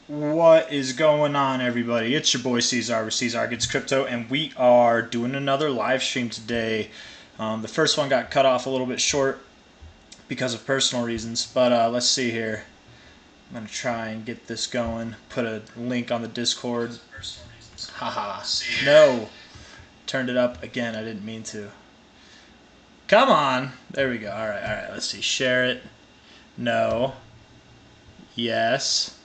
What is going on, everybody? It's your boy C-Zar with C-Zar Gets Crypto, and we are doing another live stream today. The first one got cut off a little bit short because of personal reasons, but let's see here. I'm going to try and get this going. Put a link on the Discord. Haha. No. Turned it up again. I didn't mean to. Come on. There we go. All right. Let's see. Share it. No. Yes.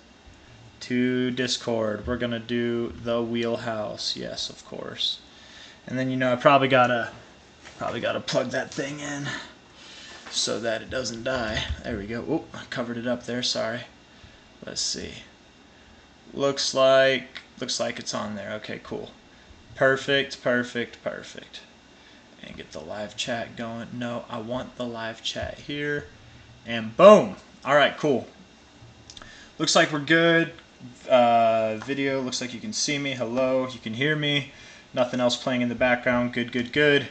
To Discord. We're gonna do the wheelhouse. Yes, of course. And then I probably gotta plug that thing in so that it doesn't die. There we go. Oop, I covered it up there. Sorry. Let's see. Looks like it's on there. Okay, cool. Perfect. And get the live chat going. No, I want the live chat here. And boom. All right, cool. Looks like we're good. Video looks like you can see me. Hello, you can hear me. Nothing else playing in the background. Good.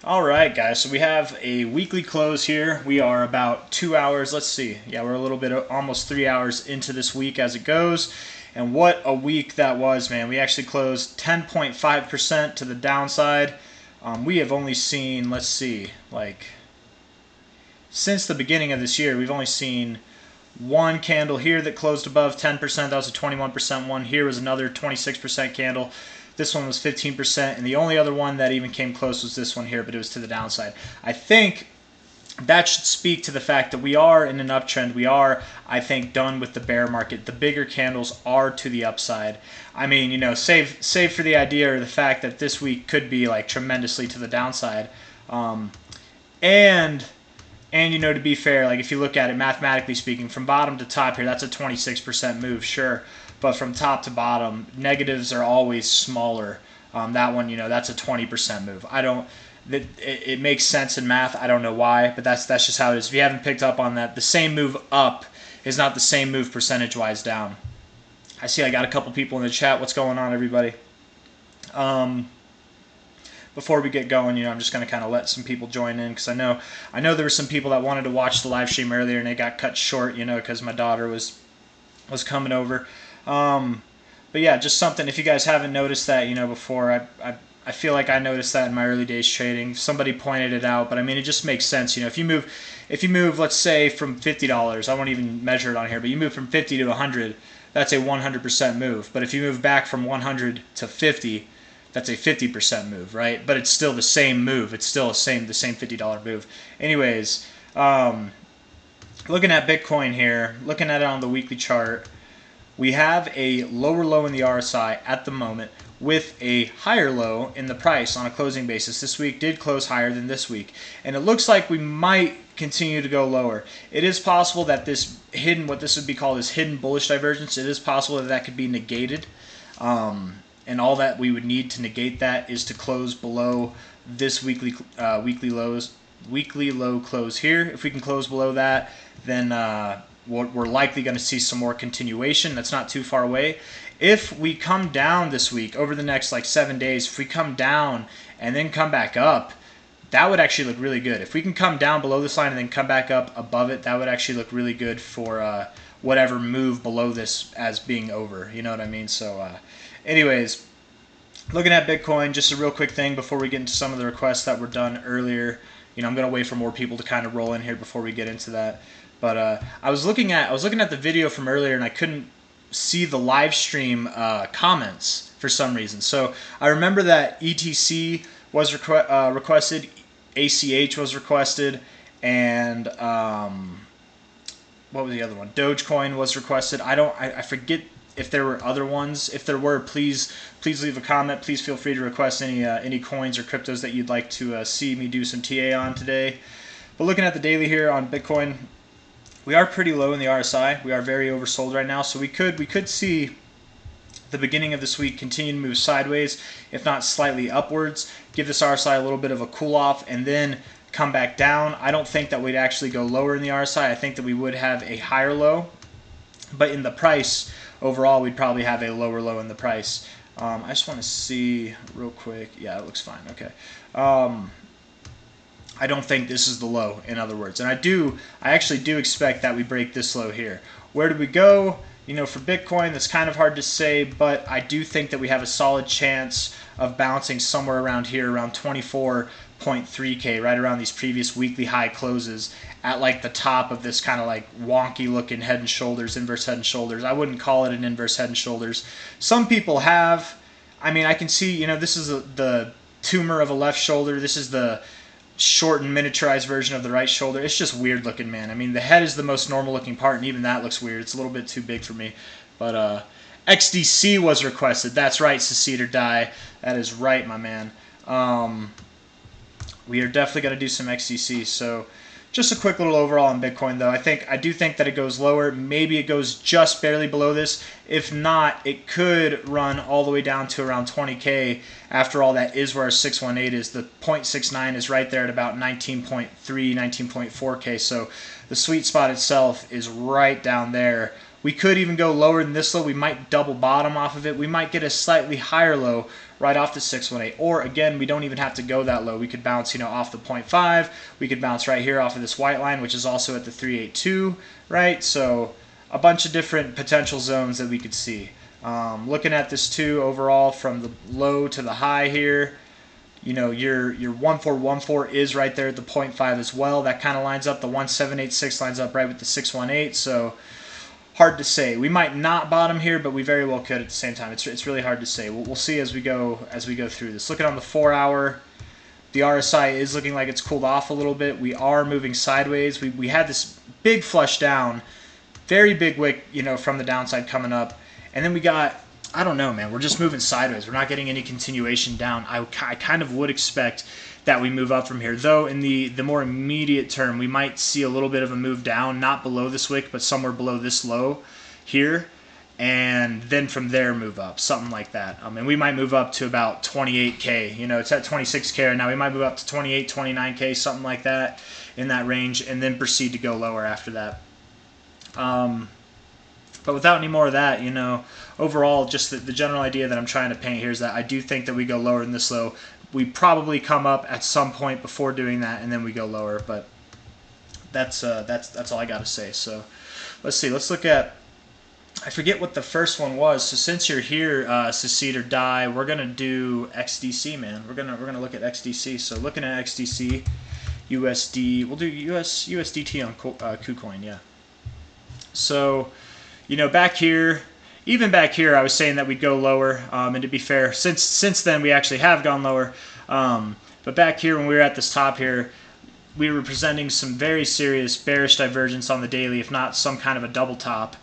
Alright, guys, so we have a weekly close here. We are about 2 hours. Let's see. Yeah, we're a little bit, almost 3 hours into this week as it goes. And what a week that was, man. We actually closed 10.5% to the downside. We have only seen, let's see, like, since the beginning of this year, we've only seen one candle here that closed above 10%. That was a 21% one. Here was another 26% candle. This one was 15%, and the only other one that even came close was this one here, but it was to the downside. I think that should speak to the fact that we are in an uptrend. We are, I think, done with the bear market. The bigger candles are to the upside. I mean, save for the idea or the fact that this week could be like tremendously to the downside. And to be fair, like if you look at it mathematically speaking, from bottom to top here, that's a 26% move, sure. But from top to bottom, negatives are always smaller. That one, that's a 20% move. It makes sense in math. I don't know why, but that's just how it is. If you haven't picked up on that, the same move up is not the same move percentage-wise down. I see I got a couple people in the chat. What's going on, everybody? Before we get going, I'm just going to kind of let some people join in because I know there were some people that wanted to watch the live stream earlier and they got cut short, because my daughter was coming over. But yeah, just something. If you guys haven't noticed that, before, I feel like I noticed that in my early days trading. Somebody pointed it out, but I mean, it just makes sense. If you move, let's say from $50, I won't even measure it on here, but you move from 50 to 100, that's a 100% move. But if you move back from 100 to 50, that's a 50% move, right? But it's still the same move. It's still the same $50 move. Anyways, looking at Bitcoin here, looking at it on the weekly chart, we have a lower low in the RSI at the moment with a higher low in the price on a closing basis. This week did close higher than this week. And it looks like we might continue to go lower. It is possible that this what this would be called is hidden bullish divergence, it is possible that could be negated. And all that we would need to negate that is to close below this weekly low close here. If we can close below that, then we're likely going to see some more continuation. That's not too far away. If we come down this week, over the next like 7 days, if we come down and then come back up, that would actually look really good. If we can come down below this line and then come back up above it, that would actually look really good for whatever move below this as being over. You know what I mean? So anyways, looking at Bitcoin, just a real quick thing before we get into some of the requests that were done earlier. I'm going to wait for more people to kind of roll in here before we get into that. But I was looking at the video from earlier and I couldn't see the live stream comments for some reason. So I remember that ETC was requested, ACH was requested, and what was the other one? Dogecoin was requested. I forget if there were other ones. If there were, please leave a comment. Please feel free to request any coins or cryptos that you'd like to see me do some TA on today. But looking at the daily here on Bitcoin, we are pretty low in the RSI. We are very oversold right now, so we could see the beginning of this week continue to move sideways, if not slightly upwards. Give this RSI a little bit of a cool off, and then come back down. I don't think that we'd actually go lower in the RSI. I think that we would have a higher low, but in the price overall, we'd probably have a lower low in the price. I just want to see real quick. Yeah, it looks fine. Okay. I don't think this is the low, in other words. And I actually do expect that we break this low here. Where do we go? For Bitcoin, that's kind of hard to say, but I do think that we have a solid chance of bouncing somewhere around here, around 24.3K, right around these previous weekly high closes at like the top of this kind of like wonky looking head and shoulders, inverse head and shoulders. I wouldn't call it an inverse head and shoulders. Some people have. I mean, I can see, this is the tumor of a left shoulder. This is the shortened, miniaturized version of the right shoulder. It's just weird looking, man. I mean, the head is the most normal looking part, and even that looks weird. It's a little bit too big for me. But XDC was requested. That's right, Secede or Die. That is right, my man. We are definitely going to do some XDC. So just a quick little overall on Bitcoin, though. I do think that it goes lower. Maybe it goes just barely below this. If not, it could run all the way down to around 20K. After all, that is where our 618 is. The 0.69 is right there at about 19.3, 19.4K. So the sweet spot itself is right down there. We could even go lower than this low. We might double bottom off of it. We might get a slightly higher low right off the 618. Or again, we don't even have to go that low. We could bounce, off the 0.5. We could bounce right here off of this white line, which is also at the 382, right? So a bunch of different potential zones that we could see. Looking at this too, overall from the low to the high here, your 1414 is right there at the 0.5 as well. That kind of lines up. The 1786 lines up right with the 618. So hard to say. We might not bottom here, but we very well could at the same time. It's really hard to say. We'll see as we go through this. Looking on the 4 hour, the RSI is looking like it's cooled off a little bit. We are moving sideways. We had this big flush down, very big wick, from the downside coming up, and then we got, I don't know, man. We're just moving sideways. We're not getting any continuation down. I kind of would expect that we move up from here, though in the more immediate term we might see a little bit of a move down, not below this wick but somewhere below this low here, and then from there move up, something like that. And we might move up to about 28K. It's at 26K right now. We might move up to 28, 29K, something like that, in that range, and then proceed to go lower after that. But without any more of that, overall, just the general idea that I'm trying to paint here is that I do think that we go lower than this low. We probably come up at some point before doing that, and then we go lower. But that's all I got to say. So let's see. Let's look at. I forget what the first one was. So since you're here, Secede or Die, we're gonna do XDC, man. We're gonna look at XDC. So looking at XDC, USD. We'll do USDT on KuCoin, yeah. So, back here. Even back here, I was saying that we'd go lower, and to be fair, since then we actually have gone lower. But back here, when we were at this top here, we were presenting some very serious bearish divergence on the daily, if not some kind of a double top.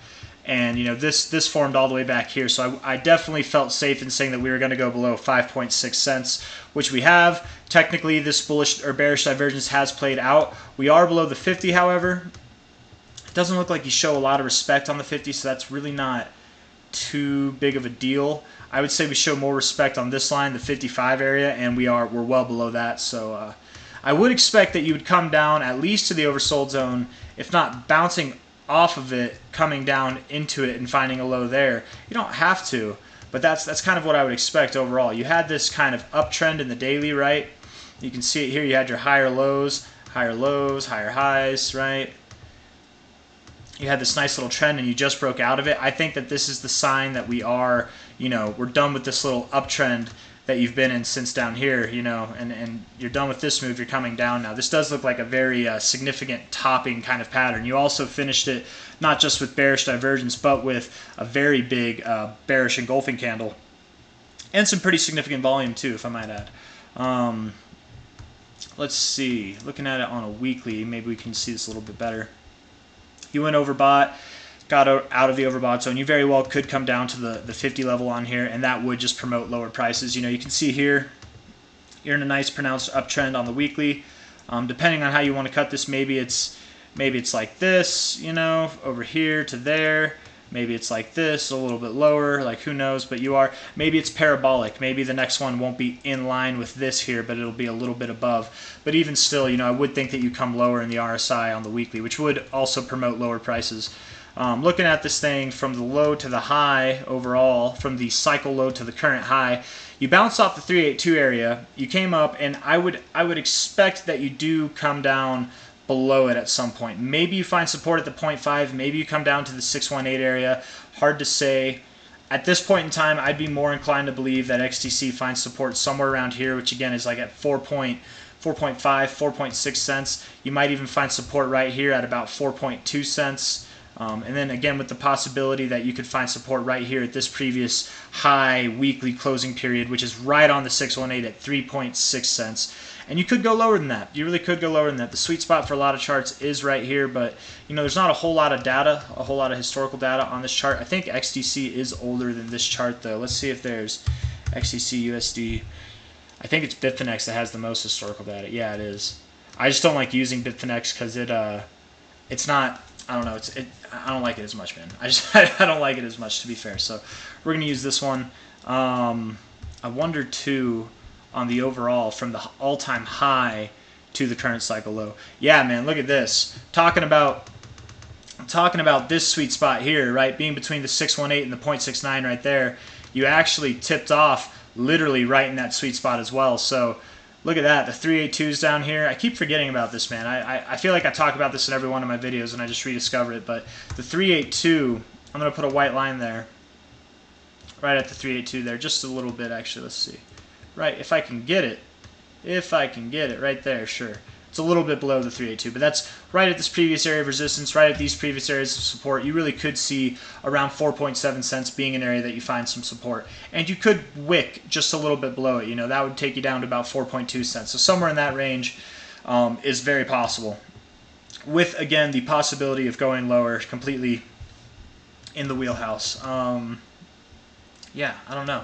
And this formed all the way back here, so I definitely felt safe in saying that we were going to go below 5.6 cents, which we have. Technically, this bullish or bearish divergence has played out. We are below the 50, however. It doesn't look like you show a lot of respect on the 50, so that's really not too big of a deal. I would say we show more respect on this line, the 55 area, and we're well below that. So I would expect that you would come down at least to the oversold zone, if not bouncing off of it, coming down into it and finding a low there. You don't have to, but that's kind of what I would expect overall. You had this kind of uptrend in the daily, right? You can see it here. You had your higher lows, higher highs, right? You had this nice little trend and you just broke out of it. I think that this is the sign that we are, we're done with this little uptrend that you've been in since down here, and you're done with this move. You're coming down now. This does look like a very significant topping kind of pattern. You also finished it not just with bearish divergence, but with a very big bearish engulfing candle and some pretty significant volume too, if I might add. Let's see. Looking at it on a weekly, maybe we can see this a little bit better. You went overbought, got out of the overbought zone. You very well could come down to the 50 level on here, and that would just promote lower prices. You can see here, you're in a nice pronounced uptrend on the weekly. Depending on how you want to cut this, maybe it's like this, over here to there. Maybe it's like this, a little bit lower, like who knows, but maybe it's parabolic. Maybe the next one won't be in line with this here, but it'll be a little bit above. But even still, I would think that you come lower in the RSI on the weekly, which would also promote lower prices. Looking at this thing from the low to the high overall, from the cycle low to the current high, you bounced off the 382 area, you came up, and I would expect that you do come down below it at some point. Maybe you find support at the 0.5. Maybe you come down to the 618 area. Hard to say. At this point in time, I'd be more inclined to believe that XTC finds support somewhere around here, which again is like at 4.5, 4.6 cents. You might even find support right here at about 4.2 cents. And then again with the possibility that you could find support right here at this previous high weekly closing period, which is right on the 618 at 3.6 cents. And you could go lower than that. You really could go lower than that. The sweet spot for a lot of charts is right here, but you know, there's not a whole lot of data, a whole lot of historical data on this chart. I think XTC is older than this chart though. Let's see if there's XTC USD. I think it's Bitfinex that has the most historical data. Yeah, it is. I just don't like using Bitfinex because it's not, I don't know, I don't like it as much, man. I don't like it as much, to be fair. So we're gonna use this one. I wonder too, on the overall from the all-time high to the current cycle low. Yeah, man, look at this. I'm talking about this sweet spot here, right? Being between the 618 and the 0.69 right there. You actually tipped off literally right in that sweet spot as well. So look at that. The 382's down here. I keep forgetting about this, man. I feel like I talk about this in every one of my videos and I just rediscovered it. But the 382, I'm going to put a white line there. Right at the 382 there. Just a little bit, actually. Let's see. Right, if I can get it. If I can get it right there, sure. It's a little bit below the 382, but that's right at this previous area of resistance, right at these previous areas of support. You really could see around 4.7 cents being an area that you find some support. And you could wick just a little bit below it. You know, that would take you down to about 4.2 cents. So somewhere in that range is very possible. With, again, the possibility of going lower completely in the wheelhouse. Yeah, I don't know.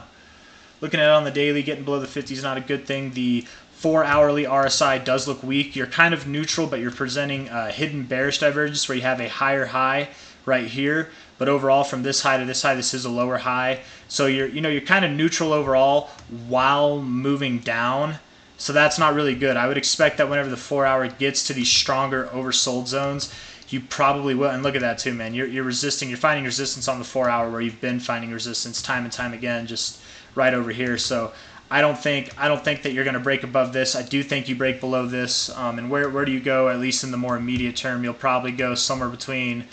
Looking at it on the daily, getting below the 50 is not a good thing. The 4-hourly RSI does look weak. You're kind of neutral, but you're presenting a hidden bearish divergence where you have a higher high right here. But overall, from this high to this high, this is a lower high. So you're kind of neutral overall while moving down. So that's not really good. I would expect that whenever the 4-hour gets to these stronger oversold zones, you probably will. And look at that too, man. You're resisting. You're finding resistance on the 4-hour where you've been finding resistance time and time again, just right over here. So I don't think that you're going to break above this. I do think you break below this. And where do you go? At least in the more immediate term, you'll probably go somewhere between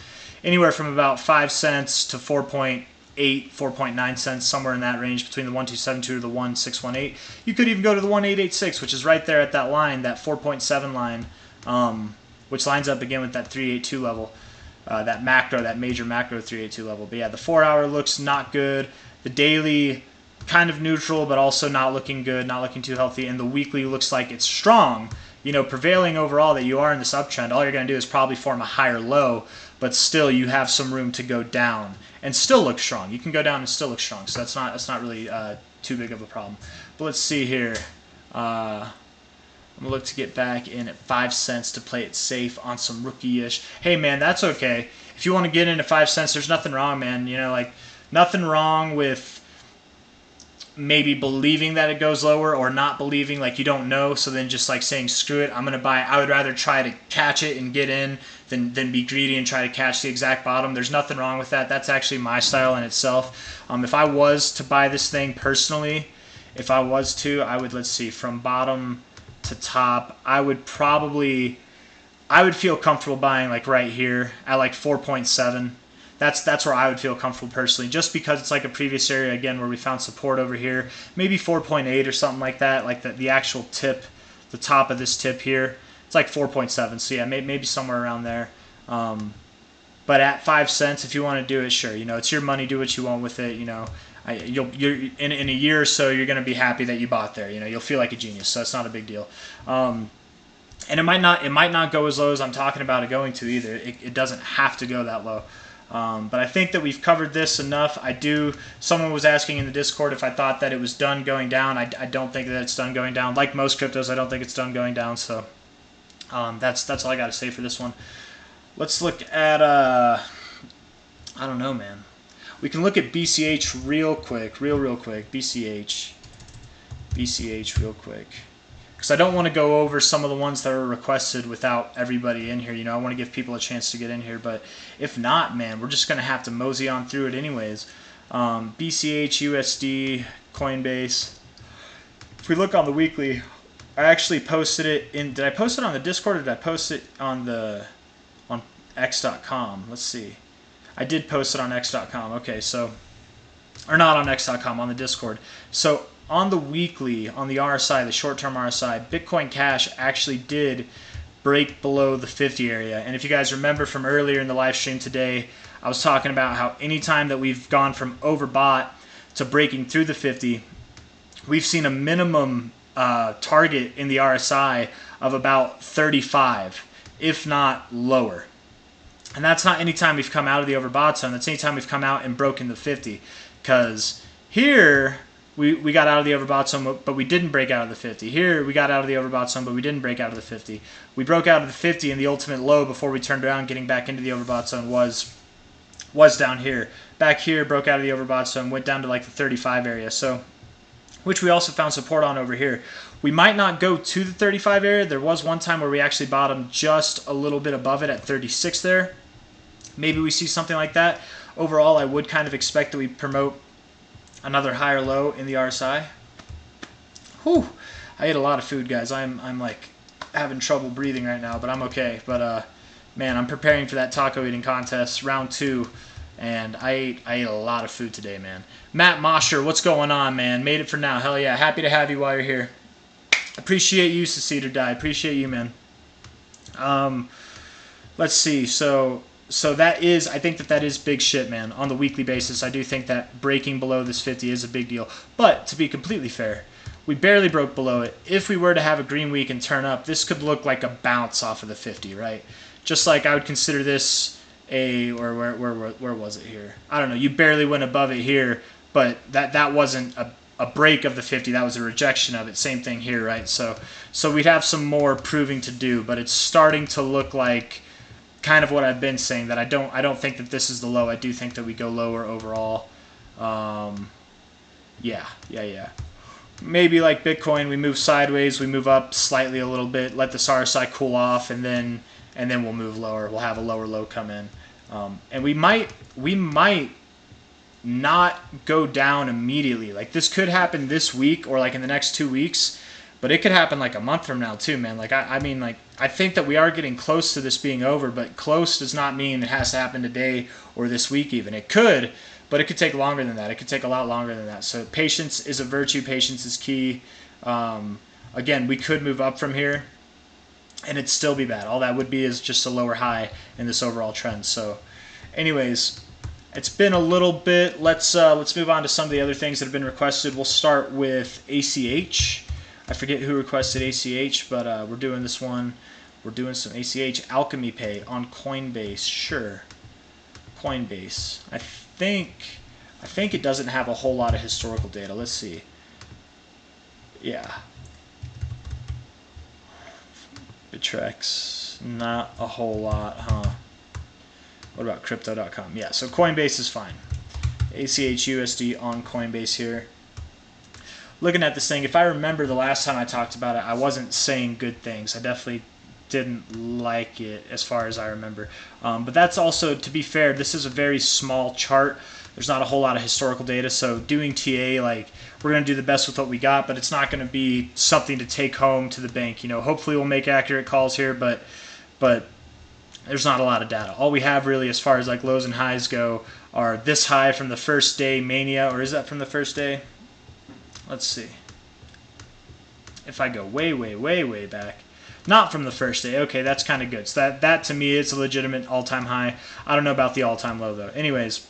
anywhere from about 5 cents to 4.8, 4.9 cents, somewhere in that range between the 1272 to the 1618. You could even go to the 1886, which is right there at that line, that 4.7 line, which lines up again with that 382 level, that major macro 382 level. But yeah, the 4-hour looks not good. The daily, kind of neutral, but also not looking good, not looking too healthy. And the weekly looks like it's strong, you know, prevailing overall that you are in this uptrend. All you're going to do is probably form a higher low, but still you have some room to go down and still look strong. You can go down and still look strong, so that's not really too big of a problem. But let's see here. I'm going to look to get back in at 5 cents to play it safe on some rookie-ish. Hey, man, that's okay. If you want to get into 5 cents, there's nothing wrong, man. You know, like, nothing wrong with maybe believing that it goes lower or not believing, like you don't know, so then just like saying screw it, I'm going to buy. I would rather try to catch it and get in than be greedy and try to catch the exact bottom. There's nothing wrong with that. That's actually my style in itself. If I was to buy this thing personally, I would, let's see, from bottom to top, I would feel comfortable buying like right here at like 4.7. That's where I would feel comfortable personally, just because it's like a previous area again where we found support over here, maybe 4.8 or something like that, like the actual tip, the top of this tip here, it's like 4.7. So yeah, maybe somewhere around there. But at 5 cents, if you want to do it, sure, you know, it's your money, do what you want with it. You know, you're in a year or so, you're going to be happy that you bought there. You know, you'll feel like a genius, so it's not a big deal. And it might not go as low as I'm talking about it going to either. It doesn't have to go that low. But I think that we've covered this enough. Someone was asking in the Discord if I thought that it was done going down. I don't think that it's done going down. Like most cryptos, I don't think it's done going down. So that's all I got to say for this one. Let's look at, I don't know, man. We can look at BCH real quick, real quick. BCH real quick. Because I don't want to go over some of the ones that are requested without everybody in here. You know, I want to give people a chance to get in here. But if not, man, we're just going to have to mosey on through it anyways. BCH, USD, Coinbase. If we look on the weekly, I actually posted it in. Did I post it on the Discord or did I post it on X.com? Let's see. I did post it on X.com. Okay, so, or not on X.com, on the Discord. So on the weekly, on the RSI, the short-term RSI, Bitcoin Cash actually did break below the 50 area. And if you guys remember from earlier in the live stream today, I was talking about how anytime that we've gone from overbought to breaking through the 50, we've seen a minimum target in the RSI of about 35, if not lower. And that's not anytime we've come out of the overbought zone. That's anytime we've come out and broken the 50. Because here, we got out of the overbought zone, but we didn't break out of the 50. Here, we got out of the overbought zone, but we didn't break out of the 50. We broke out of the 50, and the ultimate low before we turned around getting back into the overbought zone was down here. Back here, broke out of the overbought zone, went down to like the 35 area. So, which we also found support on over here. We might not go to the 35 area. There was one time where we actually bottomed just a little bit above it at 36 there. Maybe we see something like that. Overall, I would kind of expect that we promote another higher low in the RSI. Whew, I ate a lot of food, guys. I'm like having trouble breathing right now, but I'm okay. But man, I'm preparing for that taco eating contest, round 2. And I ate a lot of food today, man. Matt Mosher, what's going on, man? Made it for now. Hell yeah. Happy to have you while you're here. Appreciate you, Secede or Die. Appreciate you, man. Let's see. So that is, I think that is big shit, man. On the weekly basis, I do think that breaking below this 50 is a big deal. But to be completely fair, we barely broke below it. If we were to have a green week and turn up, this could look like a bounce off of the 50, right? Just like I would consider this or where was it here? I don't know. You barely went above it here, but that wasn't a break of the 50. That was a rejection of it. Same thing here, right? So we'd have some more proving to do, but it's starting to look like kind of what I've been saying, that I don't think that this is the low. I do think that we go lower overall. Yeah. Maybe like Bitcoin, we move sideways, we move up slightly a little bit, let the RSI cool off, and then we'll move lower. We'll have a lower low come in. And we might not go down immediately. Like this could happen this week or like in the next 2 weeks, but it could happen like a month from now too, man. Like I mean, like I think that we are getting close to this being over, but close does not mean it has to happen today or this week even. It could, but it could take longer than that. It could take a lot longer than that. So patience is a virtue. Patience is key. Again, we could move up from here and it'd still be bad. All that would be is just a lower high in this overall trend. So anyways, it's been a little bit. Let's move on to some of the other things that have been requested. We'll start with ACH. I forget who requested ACH, but we're doing this one. We're doing some ACH. Alchemy Pay on Coinbase. Sure. Coinbase. I think it doesn't have a whole lot of historical data. Let's see. Yeah. Bitrex. Not a whole lot, huh? What about crypto.com? Yeah, so Coinbase is fine. ACH USD on Coinbase here. Looking at this thing, if I remember the last time I talked about it, I wasn't saying good things. I definitely didn't like it as far as I remember. But that's also, to be fair, this is a very small chart. There's not a whole lot of historical data, so doing TA, like, we're going to do the best with what we got, but it's not going to be something to take home to the bank. You know, hopefully we'll make accurate calls here, but there's not a lot of data. All we have really as far as like lows and highs go are this high from the first day mania, or is that from the first day? Let's see. If I go way back, not from the first day. Okay, that's kind of good. So that to me is a legitimate all-time high. I don't know about the all-time low though. Anyways,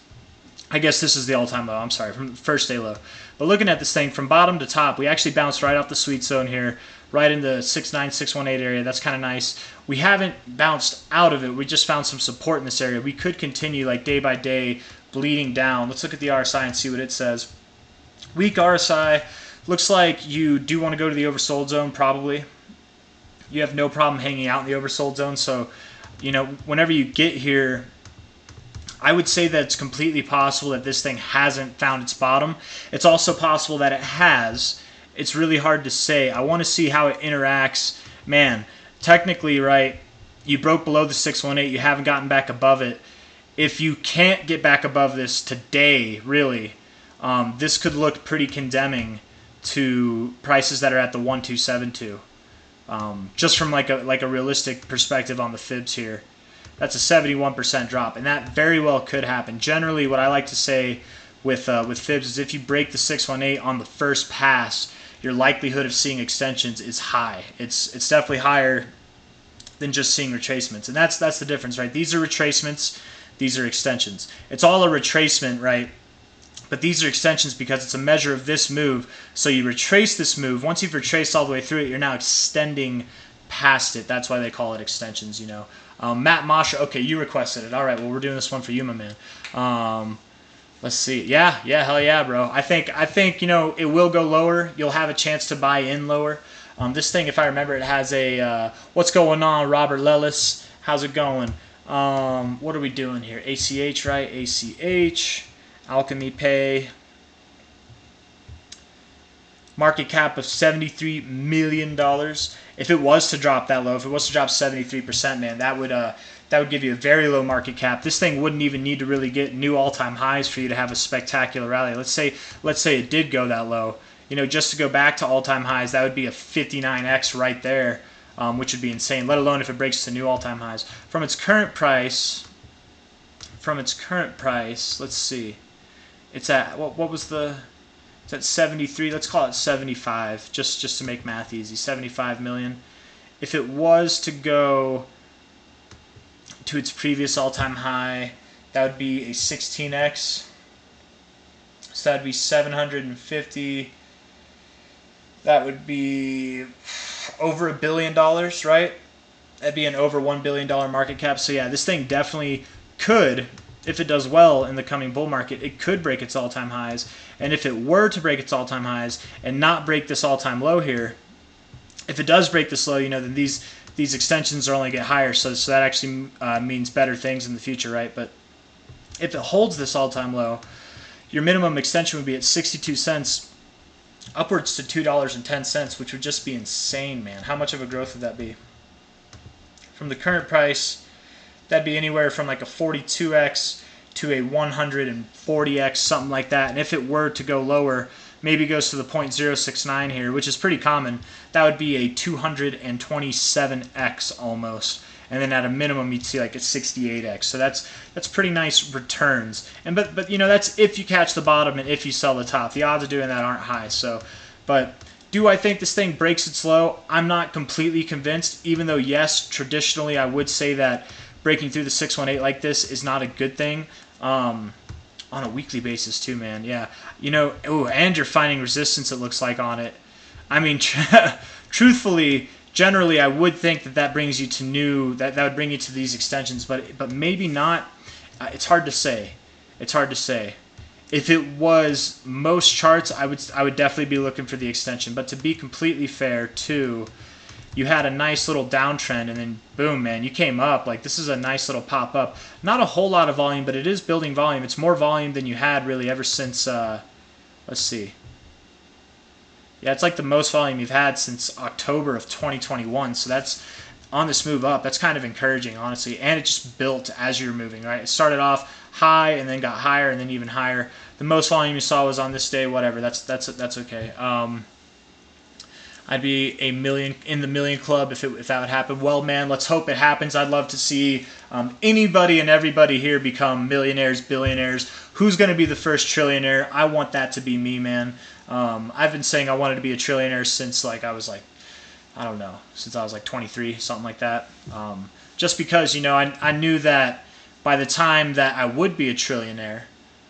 I guess this is the all-time low. I'm sorry, from the first day low. But looking at this thing from bottom to top, we actually bounced right off the sweet zone here, right in the 69618 area. That's kind of nice. We haven't bounced out of it. We just found some support in this area. We could continue like day by day bleeding down. Let's look at the RSI and see what it says. Weak RSI. Looks like you do want to go to the oversold zone probably. You have no problem hanging out in the oversold zone. So, you know, whenever you get here, I would say that it's completely possible that this thing hasn't found its bottom. It's also possible that it has. It's really hard to say. I want to see how it interacts. Man, technically, right, you broke below the 618. You haven't gotten back above it. If you can't get back above this today, really, this could look pretty condemning to prices that are at the 1272. Just from like a realistic perspective on the fibs here. That's a 71% drop, and that very well could happen. Generally, what I like to say with fibs is if you break the 618 on the first pass, your likelihood of seeing extensions is high. It's definitely higher than just seeing retracements, and that's the difference, right? These are retracements, these are extensions. It's all a retracement, right? But these are extensions because it's a measure of this move. So you retrace this move. Once you've retraced all the way through it, you're now extending past it. That's why they call it extensions, you know. Matt Mosher, okay, you requested it. All right, well, we're doing this one for you, my man. Let's see. Yeah, hell yeah, bro. I think you know, it will go lower. You'll have a chance to buy in lower. This thing, if I remember, it has a, what's going on, Robert Lellis? How's it going? What are we doing here? ACH, right? ACH. Alchemy Pay. Market cap of $73 million. If it was to drop that low, if it was to drop 73%, man, that would give you a very low market cap. This thing wouldn't even need to really get new all-time highs for you to have a spectacular rally. Let's say it did go that low. You know, just to go back to all-time highs, that would be a 59x right there, which would be insane, let alone if it breaks to new all-time highs. From its current price, let's see. It's at, what was the, it's at 73, let's call it 75, just to make math easy, 75 million. If it was to go to its previous all-time high, that would be a 16x, so that would be 750, that would be over $1 billion, right? That'd be an over $1 billion market cap. So yeah, this thing definitely could, if it does well in the coming bull market, it could break its all-time highs. And if it were to break its all-time highs and not break this all-time low here, if it does break this low, you know, then these extensions are only get higher. So that actually means better things in the future, right? But if it holds this all-time low, your minimum extension would be at 62 cents, upwards to $2.10, which would just be insane, man. How much of a growth would that be? From the current price, that'd be anywhere from like a 42x to a 140x, something like that. And if it were to go lower, maybe goes to the 0.069 here, which is pretty common, that would be a 227x almost. And then at a minimum, you'd see like a 68x. So that's pretty nice returns. And but you know, that's if you catch the bottom and if you sell the top. The odds of doing that aren't high. So, but do I think this thing breaks its low? I'm not completely convinced, even though yes, traditionally I would say that breaking through the 618 like this is not a good thing. On a weekly basis too, man. Yeah, you know, ooh, and you're finding resistance, it looks like, on it. I mean, truthfully, generally, I would think that brings you to new, that would bring you to these extensions, but maybe not. It's hard to say. It's hard to say. If it was most charts, I would definitely be looking for the extension. But to be completely fair, too, you had a nice little downtrend, and then boom, man, you came up. Like, this is a nice little pop up. Not a whole lot of volume, but it is building volume. It's more volume than you had really ever since, let's see. Yeah, it's like the most volume you've had since October of 2021. So that's, on this move up, that's kind of encouraging, honestly. And it just built as you're moving, right? It started off high and then got higher and then even higher. The most volume you saw was on this day, whatever. That's okay. I'd be a million in the million club if that would happen. Well, man, let's hope it happens. I'd love to see anybody and everybody here become millionaires, billionaires. Who's going to be the first trillionaire? I want that to be me, man. I've been saying I wanted to be a trillionaire since I was like, I don't know, since I was like 23, something like that. Just because, you know, I knew that by the time that I would be a trillionaire,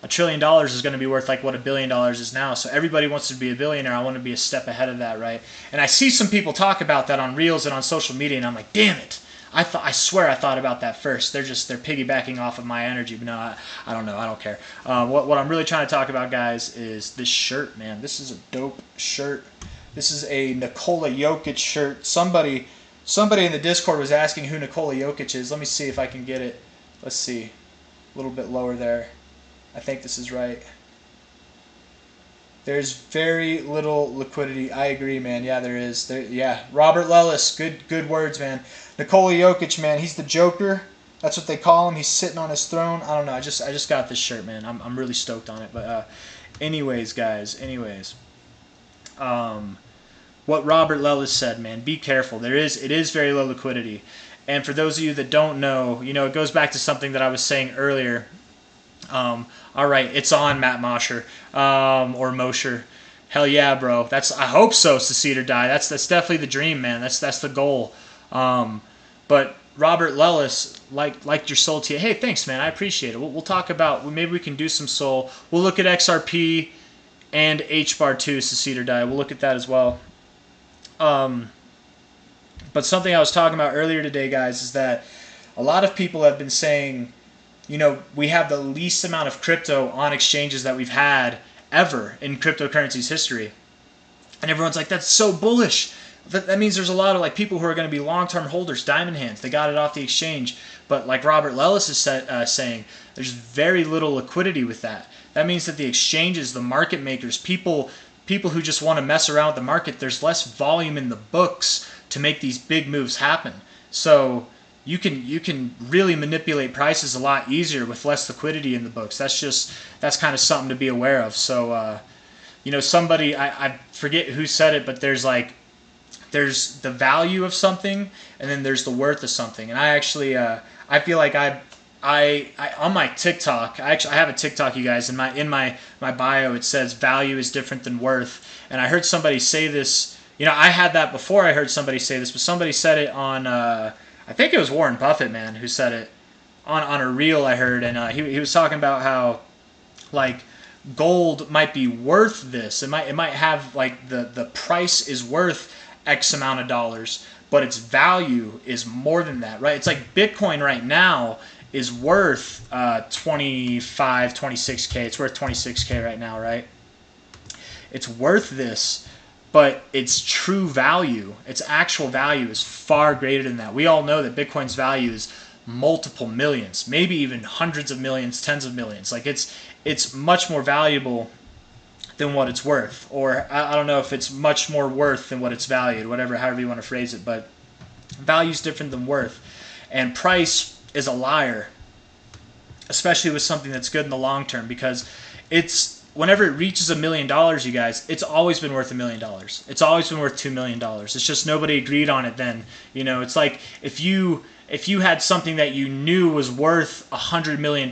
$1 trillion is going to be worth like what $1 billion is now. So everybody wants to be a billionaire. I want to be a step ahead of that, right? And I see some people talk about that on Reels and on social media, and I'm like, damn it. I swear I thought about that first. They're piggybacking off of my energy, but no, I don't know. I don't care. What I'm really trying to talk about, guys, is this shirt, man. This is a dope shirt. This is a Nikola Jokic shirt. Somebody in the Discord was asking who Nikola Jokic is. Let me see if I can get it. Let's see. A little bit lower there. I think this is right. There's very little liquidity. I agree, man. Yeah, there is. Yeah, Robert Lellis. Good words, man. Nikola Jokic, man. He's the Joker. That's what they call him. He's sitting on his throne. I don't know. I just got this shirt, man. I'm really stoked on it. But anyways, guys. Anyways, what Robert Lellis said, man, be careful. It is very low liquidity. And for those of you that don't know, it goes back to something that I was saying earlier. All right, it's on, Matt Mosher, or Mosher. Hell yeah, bro. I hope so. Secede or die. That's definitely the dream, man. That's the goal. But Robert Lellis liked your Sol TA. Hey, thanks, man. I appreciate it. We'll talk about, maybe we can do some Sol. We'll look at XRP and HBAR 2, Secede or die. We'll look at that as well. But something I was talking about earlier today, guys, is that a lot of people have been saying, we have the least amount of crypto on exchanges that we've had ever in cryptocurrency's history. And everyone's like, that's so bullish. That means there's a lot of people who are going to be long-term holders, diamond hands. They got it off the exchange. But like Robert Lellis is saying, there's very little liquidity with that. That means that the exchanges, the market makers, people who just want to mess around with the market, there's less volume in the books to make these big moves happen. So you can really manipulate prices a lot easier with less liquidity in the books. That's kind of something to be aware of. So somebody, I forget who said it, but there's the value of something and then there's the worth of something. And I actually I feel like I on my TikTok, I have a TikTok, you guys, in my bio it says value is different than worth. And I heard somebody say this, I had that before I heard somebody say this, but somebody said it on I think it was Warren Buffett, man, who said it on a reel I heard, and he was talking about how gold might be worth this. It might have the price is worth X amount of dollars, but its value is more than that, right? It's like Bitcoin right now is worth 26K. It's worth 26K right now, right? It's worth this, but its true value, its actual value is far greater than that. We all know that Bitcoin's value is multiple millions, maybe even hundreds of millions, tens of millions. It's much more valuable than what it's worth. Or I don't know if it's much more worth than what it's valued, however you want to phrase it, but value is different than worth. And price is a liar, especially with something that's good in the long term, because whenever it reaches $1 million, you guys, it's always been worth $1 million. It's always been worth $2 million. It's just nobody agreed on it then. It's like if you had something that you knew was worth $100 million,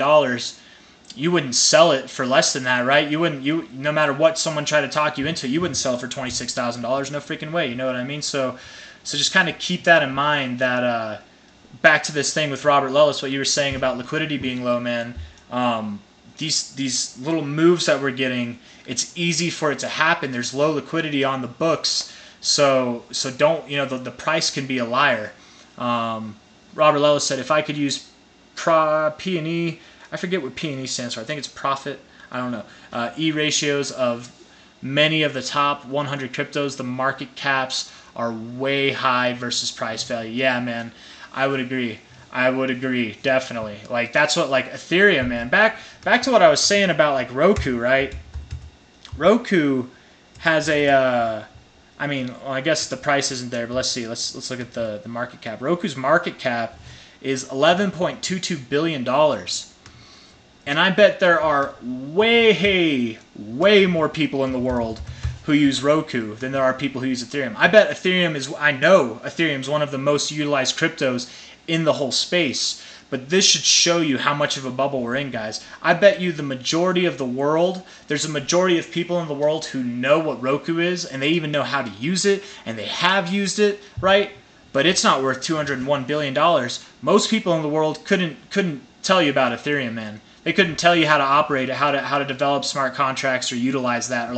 you wouldn't sell it for less than that, right? No matter what someone tried to talk you into, you wouldn't sell it for $26,000. No freaking way. You know what I mean? So just kind of keep that in mind. That back to this thing with Robert Lellis, what you were saying about liquidity being low, man. These little moves that we're getting, it's easy for it to happen. There's low liquidity on the books, so don't, the price can be a liar. Robert Lellis said, if I could use P&E, I forget what P&E stands for. I think it's profit. I don't know. E ratios of many of the top 100 cryptos, the market caps are way high versus price value. Yeah, man, I would agree. Definitely. That's what Ethereum, man. Back to what I was saying about Roku, right? Roku has a I guess the price isn't there, but let's see. Let's look at the market cap. Roku's market cap is $11.22 billion. And I bet there are way more people in the world who use Roku than there are people who use Ethereum. I know Ethereum is one of the most utilized cryptos in the whole space, but this should show you how much of a bubble we're in, guys. I bet you the majority of the world, there's a majority of people in the world who know what Roku is, and they even know how to use it, and they have used it, right? But it's not worth $201 billion. Most people in the world couldn't tell you about Ethereum, man. They couldn't tell you how to operate it, how to develop smart contracts or utilize that, or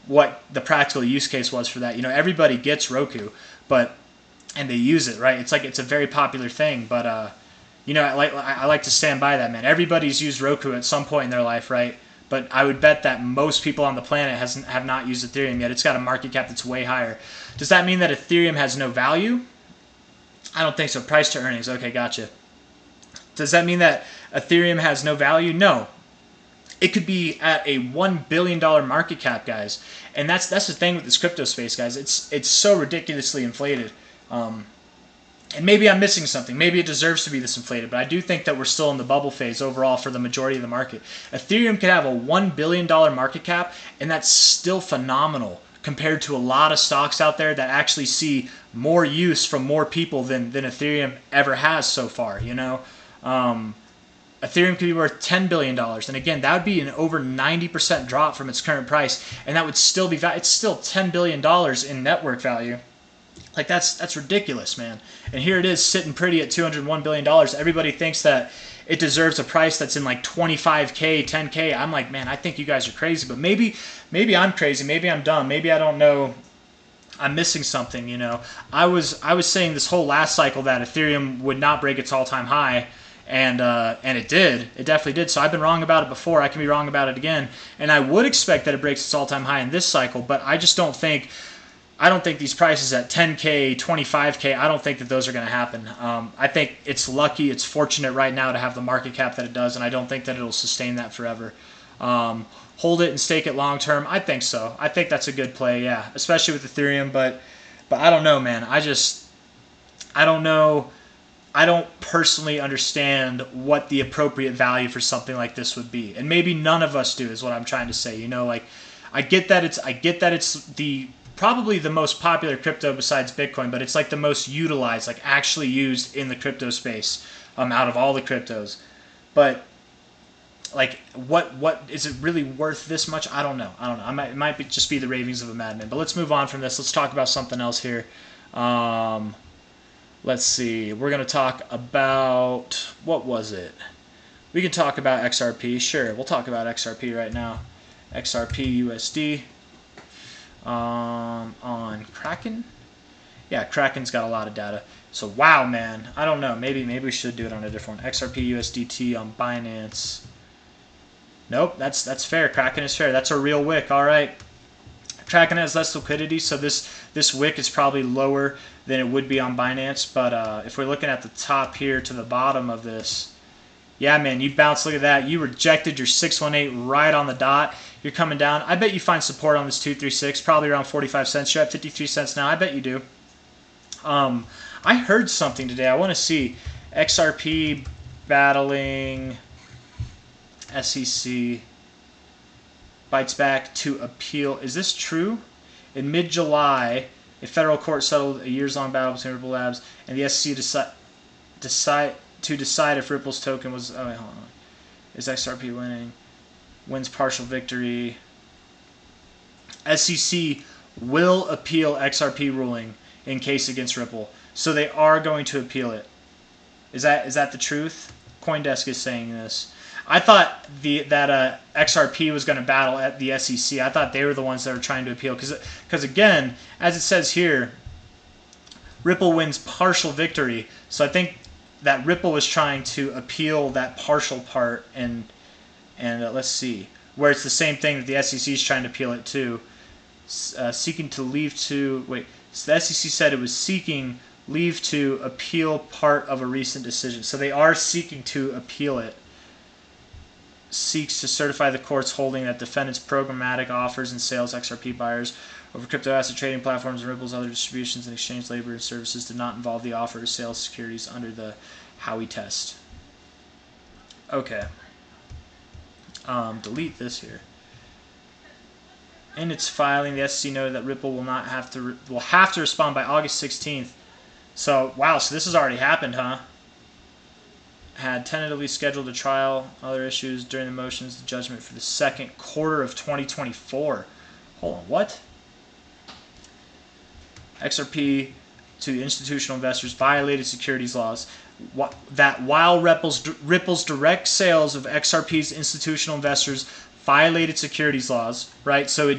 what the practical use case was for that. Everybody gets Roku, and they use it, right? It's a very popular thing, but I like to stand by that, man. Everybody's used Roku at some point in their life, right? But I would bet that most people on the planet have not used Ethereum yet. It's got a market cap that's way higher. Does that mean that Ethereum has no value? I don't think so. Price to earnings. Okay, gotcha. Does that mean that Ethereum has no value? No. It could be at a $1 billion market cap, guys. And that's the thing with this crypto space, guys. It's so ridiculously inflated. And maybe I'm missing something. Maybe it deserves to be this inflated, but I do think that we're still in the bubble phase overall for the majority of the market. Ethereum could have a $1 billion market cap, and that's still phenomenal compared to a lot of stocks out there that actually see more use from more people than Ethereum ever has so far. Ethereum could be worth $10 billion. And again, that would be an over 90% drop from its current price. And that would still be, it's still $10 billion in network value. Like, that's ridiculous, man. And here it is sitting pretty at $201 billion. Everybody thinks that it deserves a price that's in like 25K, 10K. I'm like, man, I think you guys are crazy. But maybe I'm crazy. Maybe I'm dumb. Maybe I don't know. I'm missing something, I was saying this whole last cycle that Ethereum would not break its all-time high. And it did. It definitely did. So I've been wrong about it before. I can be wrong about it again. And I would expect that it breaks its all-time high in this cycle. But I just don't think... I don't think these prices at 10K, 25K, I don't think that those are going to happen. I think it's lucky, it's fortunate right now to have the market cap that it does, and I don't think that it'll sustain that forever. Hold it and stake it long term, I think so. I think that's a good play, yeah, especially with Ethereum, but I don't know, man. I don't know. I don't personally understand what the appropriate value for something like this would be. And maybe none of us do, is what I'm trying to say. Like, I get that it's the probably the most popular crypto besides Bitcoin, but it's like the most utilized, like actually used in the crypto space out of all the cryptos. But like, what is it really worth this much? I don't know. It might just be the ravings of a madman. But let's move on from this. Let's talk about something else here. Let's see. We're going to talk about, what was it? We can talk about XRP. Sure, we'll talk about XRP right now. XRP USD. On Kraken. Yeah, Kraken's got a lot of data. So wow, man, I don't know. Maybe we should do it on a different one. XRP USDT on Binance. Nope, that's fair. Kraken is fair. That's a real wick. All right. Kraken has less liquidity, so this wick is probably lower than it would be on Binance. But if we're looking at the top here to the bottom of this, yeah, man, you bounced. Look at that. You rejected your 618 right on the dot. You're coming down. I bet you find support on this 236, probably around 45 cents. You're at 53 cents now. I bet you do. I heard something today. I want to see XRP battling SEC. Bites back to appeal. Is this true? In mid-July, a federal court settled a years-long battle between Ripple Labs and the SEC to decide if Ripple's token was... Oh, wait, hold on. Is XRP winning? Wins partial victory. SEC will appeal XRP ruling in case against Ripple. So they are going to appeal it. Is that the truth? CoinDesk is saying this. I thought that XRP was going to battle at the SEC. I thought they were the ones that were trying to appeal. Because again, as it says here, Ripple wins partial victory. So I think that Ripple was trying to appeal that partial part, and let's see, where it's the same thing that the SEC is trying to appeal it to. Seeking to leave to, wait, so the SEC said it was seeking leave to appeal part of a recent decision. So they are seeking to appeal it. Seeks to certify the court's holding that defendants' programmatic offers and sales XRP buyers over crypto asset trading platforms and Ripple's other distributions and exchange labor and services did not involve the offer or sale of securities under the Howey test. Okay. Delete this here. In its filing, the SEC noted that Ripple will have to respond by August 16th. So wow, so this has already happened, huh? Had tentatively scheduled a trial, other issues during the motions, the judgment for the second quarter of 2024. Hold on, what? XRP to institutional investors violated securities laws. That while Ripple's direct sales of XRP's institutional investors violated securities laws, right? So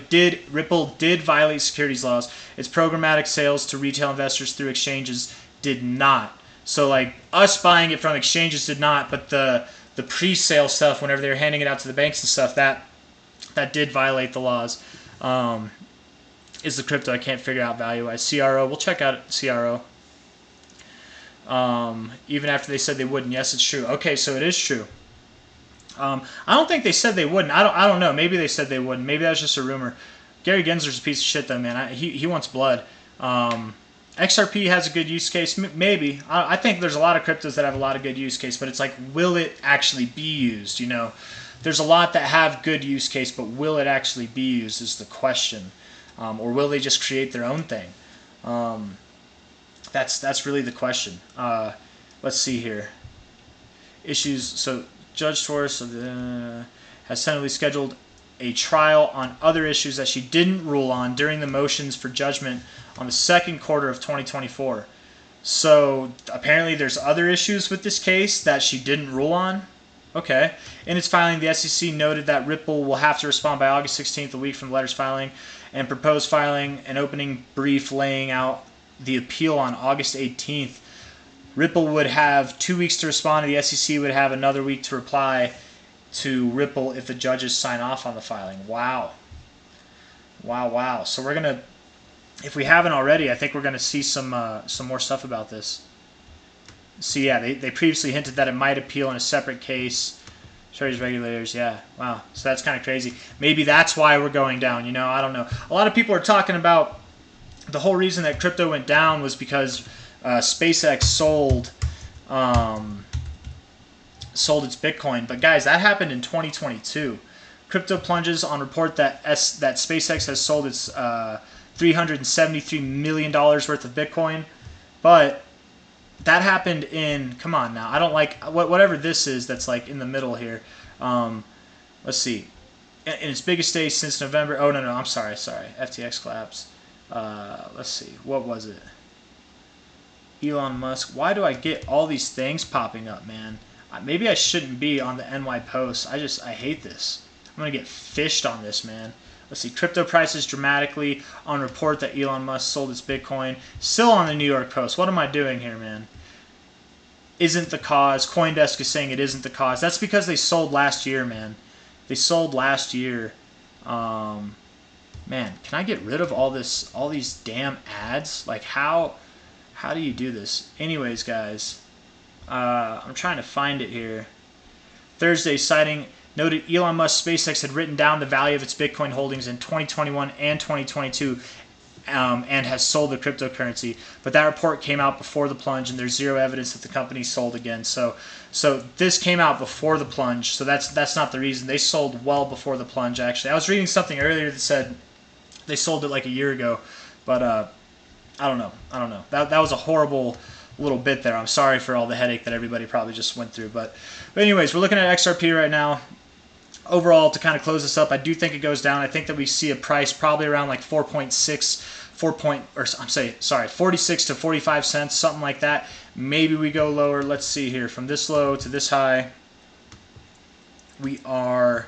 Ripple did violate securities laws. Its programmatic sales to retail investors through exchanges did not. So like us buying it from exchanges did not, but the pre-sale stuff, whenever they were handing it out to the banks and stuff, that did violate the laws. Is the crypto I can't figure out value-wise. CRO, we'll check out CRO. Even after they said they wouldn't. Yes, it's true. Okay, so it is true. I don't think they said they wouldn't. I don't know. Maybe they said they wouldn't. Maybe that was just a rumor. Gary Gensler's a piece of shit, though, man. He wants blood. XRP has a good use case. Maybe. I think there's a lot of cryptos that have a lot of good use case, but it's like, will it actually be used? There's a lot that have good use case, but will it actually be used is the question. or will they just create their own thing? That's really the question. Let's see here. Issues. So Judge Torres has tentatively scheduled a trial on other issues that she didn't rule on during the motions for judgment on the second quarter of 2024. So apparently there's other issues with this case that she didn't rule on. Okay. In its filing, the SEC noted that Ripple will have to respond by August 16th, a week from the letter's filing, and propose filing an opening brief laying out the appeal on August 18th. Ripple would have 2 weeks to respond, and the SEC would have another week to reply to Ripple if the judges sign off on the filing. Wow. Wow. So we're going to, if we haven't already, I think we're going to see some more stuff about this. So yeah, they previously hinted that it might appeal in a separate case. Treasury regulators, yeah, wow. So that's kind of crazy. Maybe that's why we're going down, I don't know. A lot of people are talking about the whole reason that crypto went down was because SpaceX sold its Bitcoin. But guys, that happened in 2022. Crypto plunges on report that SpaceX has sold its $373 million worth of Bitcoin. But that happened in, come on now, I don't like, whatever this is that's like in the middle here. Let's see. In its biggest day since November, oh no, I'm sorry, FTX collapse. Let's see, what was it? Elon Musk. Why do I get all these things popping up, man? Maybe I shouldn't be on the NY Post. I hate this. I'm going to get fished on this, man. Let's see. Crypto prices dramatically on report that Elon Musk sold his Bitcoin. Still on the New York Post. What am I doing here, man? Isn't the cause. CoinDesk is saying it isn't the cause. That's because they sold last year, man. They sold last year. Man, can I get rid of all these damn ads? Like, how do you do this? Anyways, guys, I'm trying to find it here. Thursday, citing noted Elon Musk SpaceX had written down the value of its Bitcoin holdings in 2021 and 2022 and has sold the cryptocurrency. But that report came out before the plunge, and there's zero evidence that the company sold again. So this came out before the plunge, so that's not the reason. They sold well before the plunge, actually. I was reading something earlier that said they sold it like a year ago, but I don't know. That was a horrible little bit there. I'm sorry for all the headache that everybody probably just went through. But anyways, we're looking at XRP right now. Overall, to kind of close this up, I do think it goes down. I think that we see a price probably around like 46 to 45 cents, something like that. Maybe we go lower. Let's see here. From this low to this high, we are,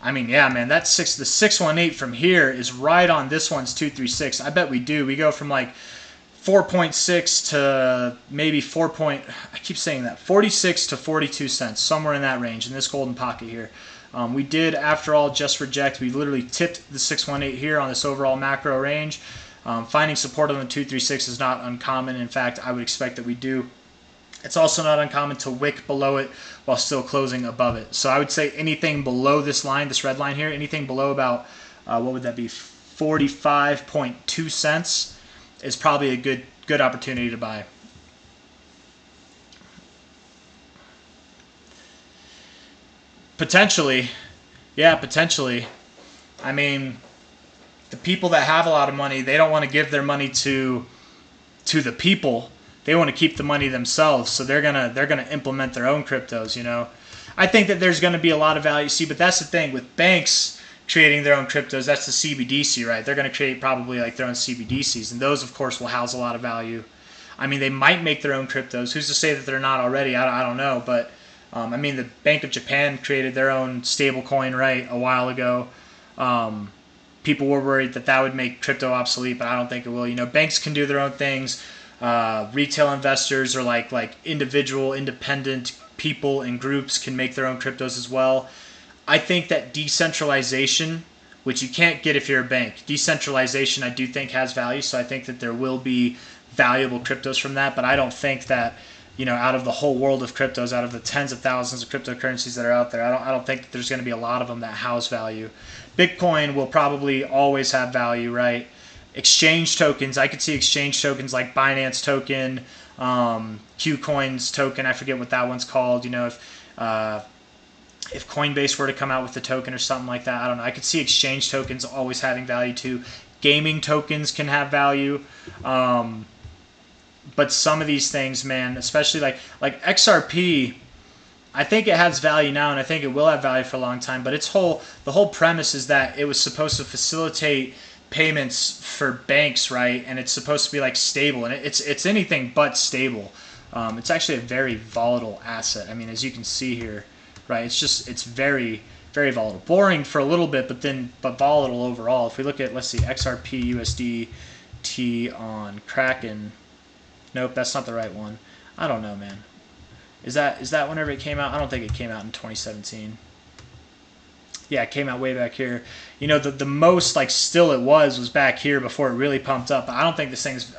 I mean, yeah, man, the 618 from here is right on this one's 236. I bet we do. We go from like 4.6 to maybe 46 to 42 cents, somewhere in that range in this golden pocket here. We did, after all, just reject. We literally tipped the 618 here on this overall macro range. Finding support on the 236 is not uncommon. In fact, I would expect that we do. It's also not uncommon to wick below it while still closing above it. So I would say anything below this line, this red line here, anything below about, what would that be, 45.2 cents is probably a good opportunity to buy. Potentially. Yeah, potentially. I mean, the people that have a lot of money, they don't want to give their money to the people. They want to keep the money themselves, so they're gonna implement their own cryptos. I think that there's going to be a lot of value. See, but that's the thing with banks creating their own cryptos. That's the CBDC, right? They're going to create probably like their own CBDCs, and those, of course, will house a lot of value. I mean, they might make their own cryptos. Who's to say that they're not already? I don't know, but I mean, the Bank of Japan created their own stable coin, right, a while ago. People were worried that would make crypto obsolete, but I don't think it will. Banks can do their own things. Retail investors or like individual, independent people and groups can make their own cryptos as well. I think that decentralization, which you can't get if you're a bank, decentralization I do think has value, so I think that there will be valuable cryptos from that, but I don't think that, out of the whole world of cryptos, out of the tens of thousands of cryptocurrencies that are out there, I don't think that there's going to be a lot of them that house value. Bitcoin will probably always have value, right? Exchange tokens, I could see exchange tokens like Binance token, Qcoins token, I forget what that one's called, if if Coinbase were to come out with a token or something like that, I don't know. I could see exchange tokens always having value too. Gaming tokens can have value. But some of these things, man, especially like XRP, I think it has value now, and I think it will have value for a long time. But the whole premise is that it was supposed to facilitate payments for banks, right? And it's supposed to be like stable, and it's anything but stable. It's actually a very volatile asset. I mean, as you can see here, right? It's very, very volatile. Boring for a little bit, but volatile overall. If we look at, let's see, XRP USDT on Kraken. Nope, that's not the right one. I don't know, man. Is that whenever it came out? I don't think it came out in 2017. Yeah, it came out way back here. You know, the most like still it was back here before it really pumped up. But I don't think this thing's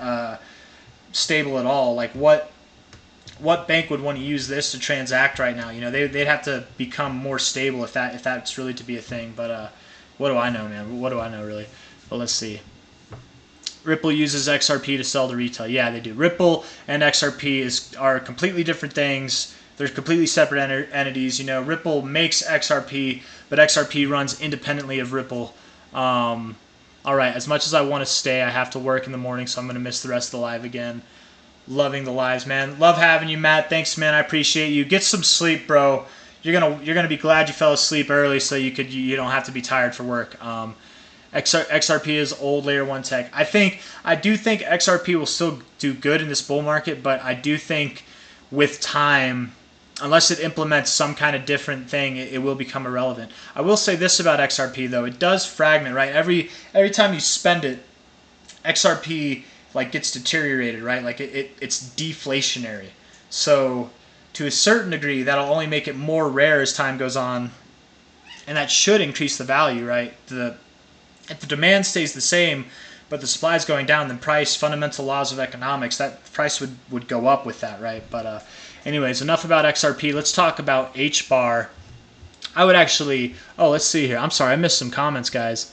stable at all. Like what bank would want to use this to transact right now? You know, they'd have to become more stable if that's really to be a thing. But what do I know, man? What do I know really? Well, let's see. Ripple uses XRP to sell to retail. Yeah, they do. Ripple and XRP are completely different things. They're completely separate entities. You know, Ripple makes XRP, but XRP runs independently of Ripple. All right, as much as I want to stay, I have to work in the morning, so I'm going to miss the rest of the live again. Loving the lives, man. Love having you, Matt. Thanks, man. I appreciate you. Get some sleep, bro. You're gonna be glad you fell asleep early, so you don't have to be tired for work. XRP is old layer 1 tech. I do think XRP will still do good in this bull market, but I do think with time, unless it implements some kind of different thing, it will become irrelevant. I will say this about XRP though, it does fragment, right? Every time you spend it, XRP like gets deteriorated, right? Like it's deflationary. So to a certain degree, that'll only make it more rare as time goes on, and that should increase the value, right? If the demand stays the same, but the supply is going down, then price, fundamental laws of economics, that price would go up with that, right? But anyways, enough about XRP. Let's talk about H-bar. I would actually, let's see here. I'm sorry, I missed some comments, guys.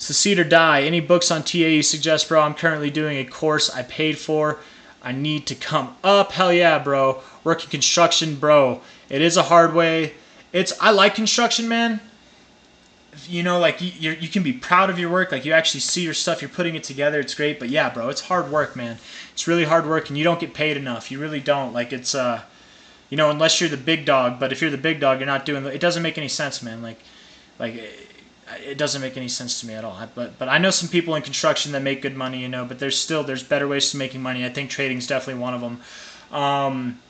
Succeed or Die. Any books on TA you suggest, bro? I'm currently doing a course I paid for. I need to come up. Hell yeah, bro. Working construction, bro. It is a hard way. I like construction, man. You know, like you can be proud of your work, like you actually see your stuff, you're putting it together, it's great. But yeah, bro, it's hard work, man. It's really hard work, and you don't get paid enough. You really don't. Like it's you know, unless you're the big dog. But if you're the big dog, you're not doing it. Doesn't make any sense, man. Like it doesn't make any sense to me at all. But I know some people in construction that make good money, you know. But there's better ways to making money. I think trading's definitely one of them.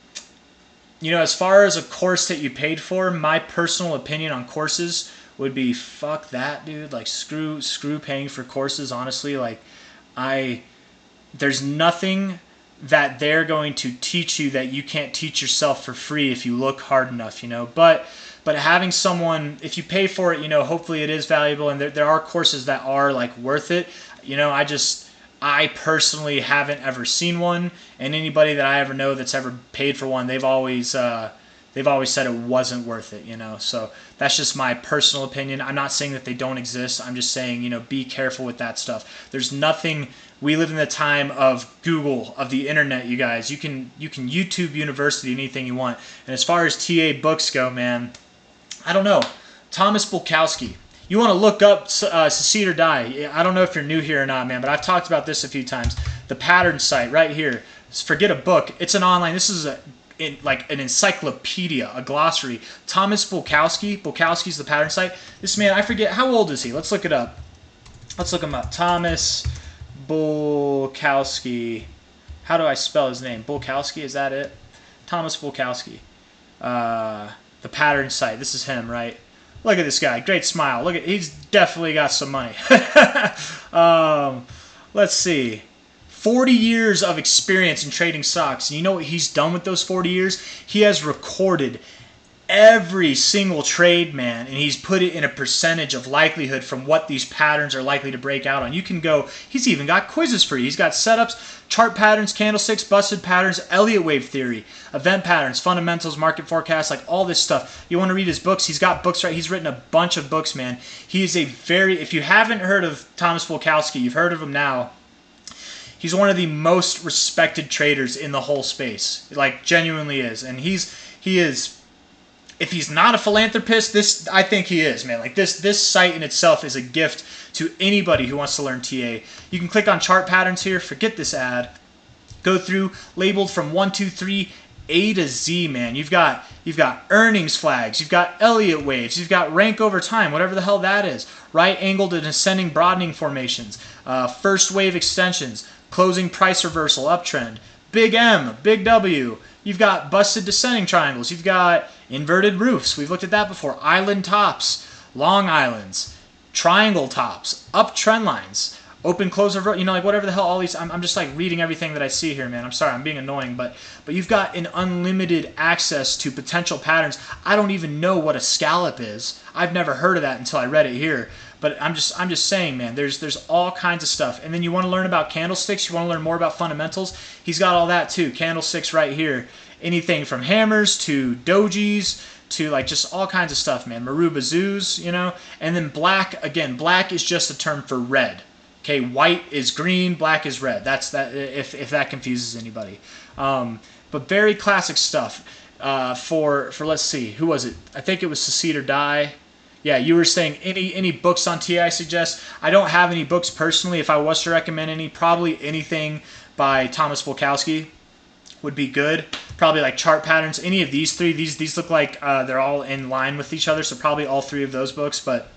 You know, as far as a course that you paid for, my personal opinion on courses would be fuck that, dude. Like screw paying for courses, honestly. Like there's nothing that they're going to teach you that you can't teach yourself for free if you look hard enough, you know. But having someone, if you pay for it, you know, hopefully it is valuable, and there are courses that are like worth it. You know, I personally haven't ever seen one, and anybody that I ever know that's ever paid for one, they've always said it wasn't worth it, you know. So that's just my personal opinion. I'm not saying that they don't exist. I'm just saying, you know, be careful with that stuff. There's nothing. We live in the time of Google, of the internet, you guys. You can YouTube University anything you want. And as far as TA books go, man, I don't know. Thomas Bulkowski. You want to look up Succeed or Die. I don't know if you're new here or not, man, but I've talked about this a few times. The pattern site right here. Forget a book. It's an online. This is like an encyclopedia, a glossary. Thomas Bulkowski. Bulkowski's the pattern site. This man, I forget, how old is he? Let's look it up. Let's look him up. Thomas Bulkowski. How do I spell his name? Bulkowski, is that it? Thomas Bulkowski. The pattern site. This is him, right? Look at this guy. Great smile. Look at, he's definitely got some money. Let's see. 40 years of experience in trading stocks. And you know what he's done with those 40 years? He has recorded every single trade, man, and he's put it in a percentage of likelihood from what these patterns are likely to break out on. You can go, he's even got quizzes for you. He's got setups, chart patterns, candlesticks, busted patterns, Elliott wave theory, event patterns, fundamentals, market forecasts, like all this stuff. You want to read his books? He's got books, right? He's written a bunch of books, man. He is if you haven't heard of Thomas Bulkowski, you've heard of him now. He's one of the most respected traders in the whole space. Like, genuinely is. And he is If he's not a philanthropist, I think he is, man. Like this site in itself is a gift to anybody who wants to learn TA. You can click on chart patterns here. Forget this ad. Go through labeled from 1, 2, 3, A to Z, man. You've got earnings flags, you've got Elliott waves, you've got rank over time, whatever the hell that is. Right angled and ascending broadening formations, first wave extensions, closing price reversal uptrend, big M, big W. You've got busted descending triangles. You've got inverted roofs. We've looked at that before. Island tops, long islands, triangle tops, up trend lines, open close over, like whatever the hell all these. I'm just like reading everything that I see here, man. I'm sorry, I'm being annoying, but you've got an unlimited access to potential patterns. I don't even know what a scallop is. I've never heard of that until I read it here. But I'm just saying, man, there's all kinds of stuff. And then you want to learn about candlesticks, you want to learn more about fundamentals, he's got all that too. Candlesticks right here. Anything from hammers to dojis to like just all kinds of stuff, man. Maruba zoos, And then black, again, black is just a term for red. Okay, white is green, black is red. That's that, if that confuses anybody. But very classic stuff. For let's see, who was it? I think it was Succeed or Die. Yeah, you were saying any books on TA I suggest. I don't have any books personally. If I was to recommend any, probably anything by Thomas Volkowski would be good. Probably like chart patterns. Any of these three. These look like they're all in line with each other. So probably all three of those books. But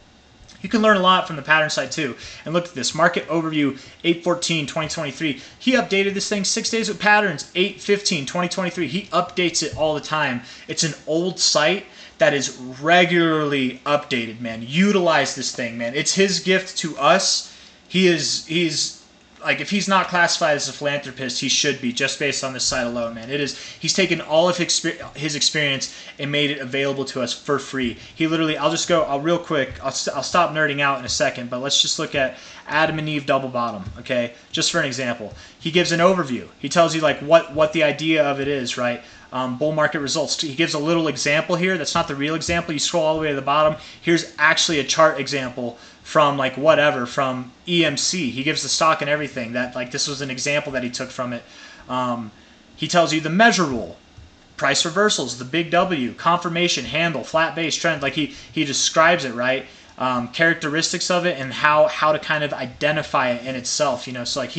you can learn a lot from the pattern side too. And look at this. Market Overview 8/14/2023. He updated this thing 6 days with patterns. 8/15/2023. He updates it all the time. It's an old site that is regularly updated, man. Utilize this thing, man. It's his gift to us. He's like, if he's not classified as a philanthropist, he should be, just based on this site alone, man. He's taken all of his experience and made it available to us for free. He literally, I'll real quick, I'll stop nerding out in a second, but let's just look at Adam and Eve double bottom, okay? Just for an example. He gives an overview. He tells you like what the idea of it is, right? Bull market results. He gives a little example here. That's not the real example. You scroll all the way to the bottom. Here's actually a chart example from like whatever, from EMC. He gives the stock and everything. That like this was an example that he took from it. He tells you the measure rule, price reversals, the big W, confirmation, handle, flat base, trend. Like he describes it, right? Characteristics of it and how to kind of identify it in itself. So like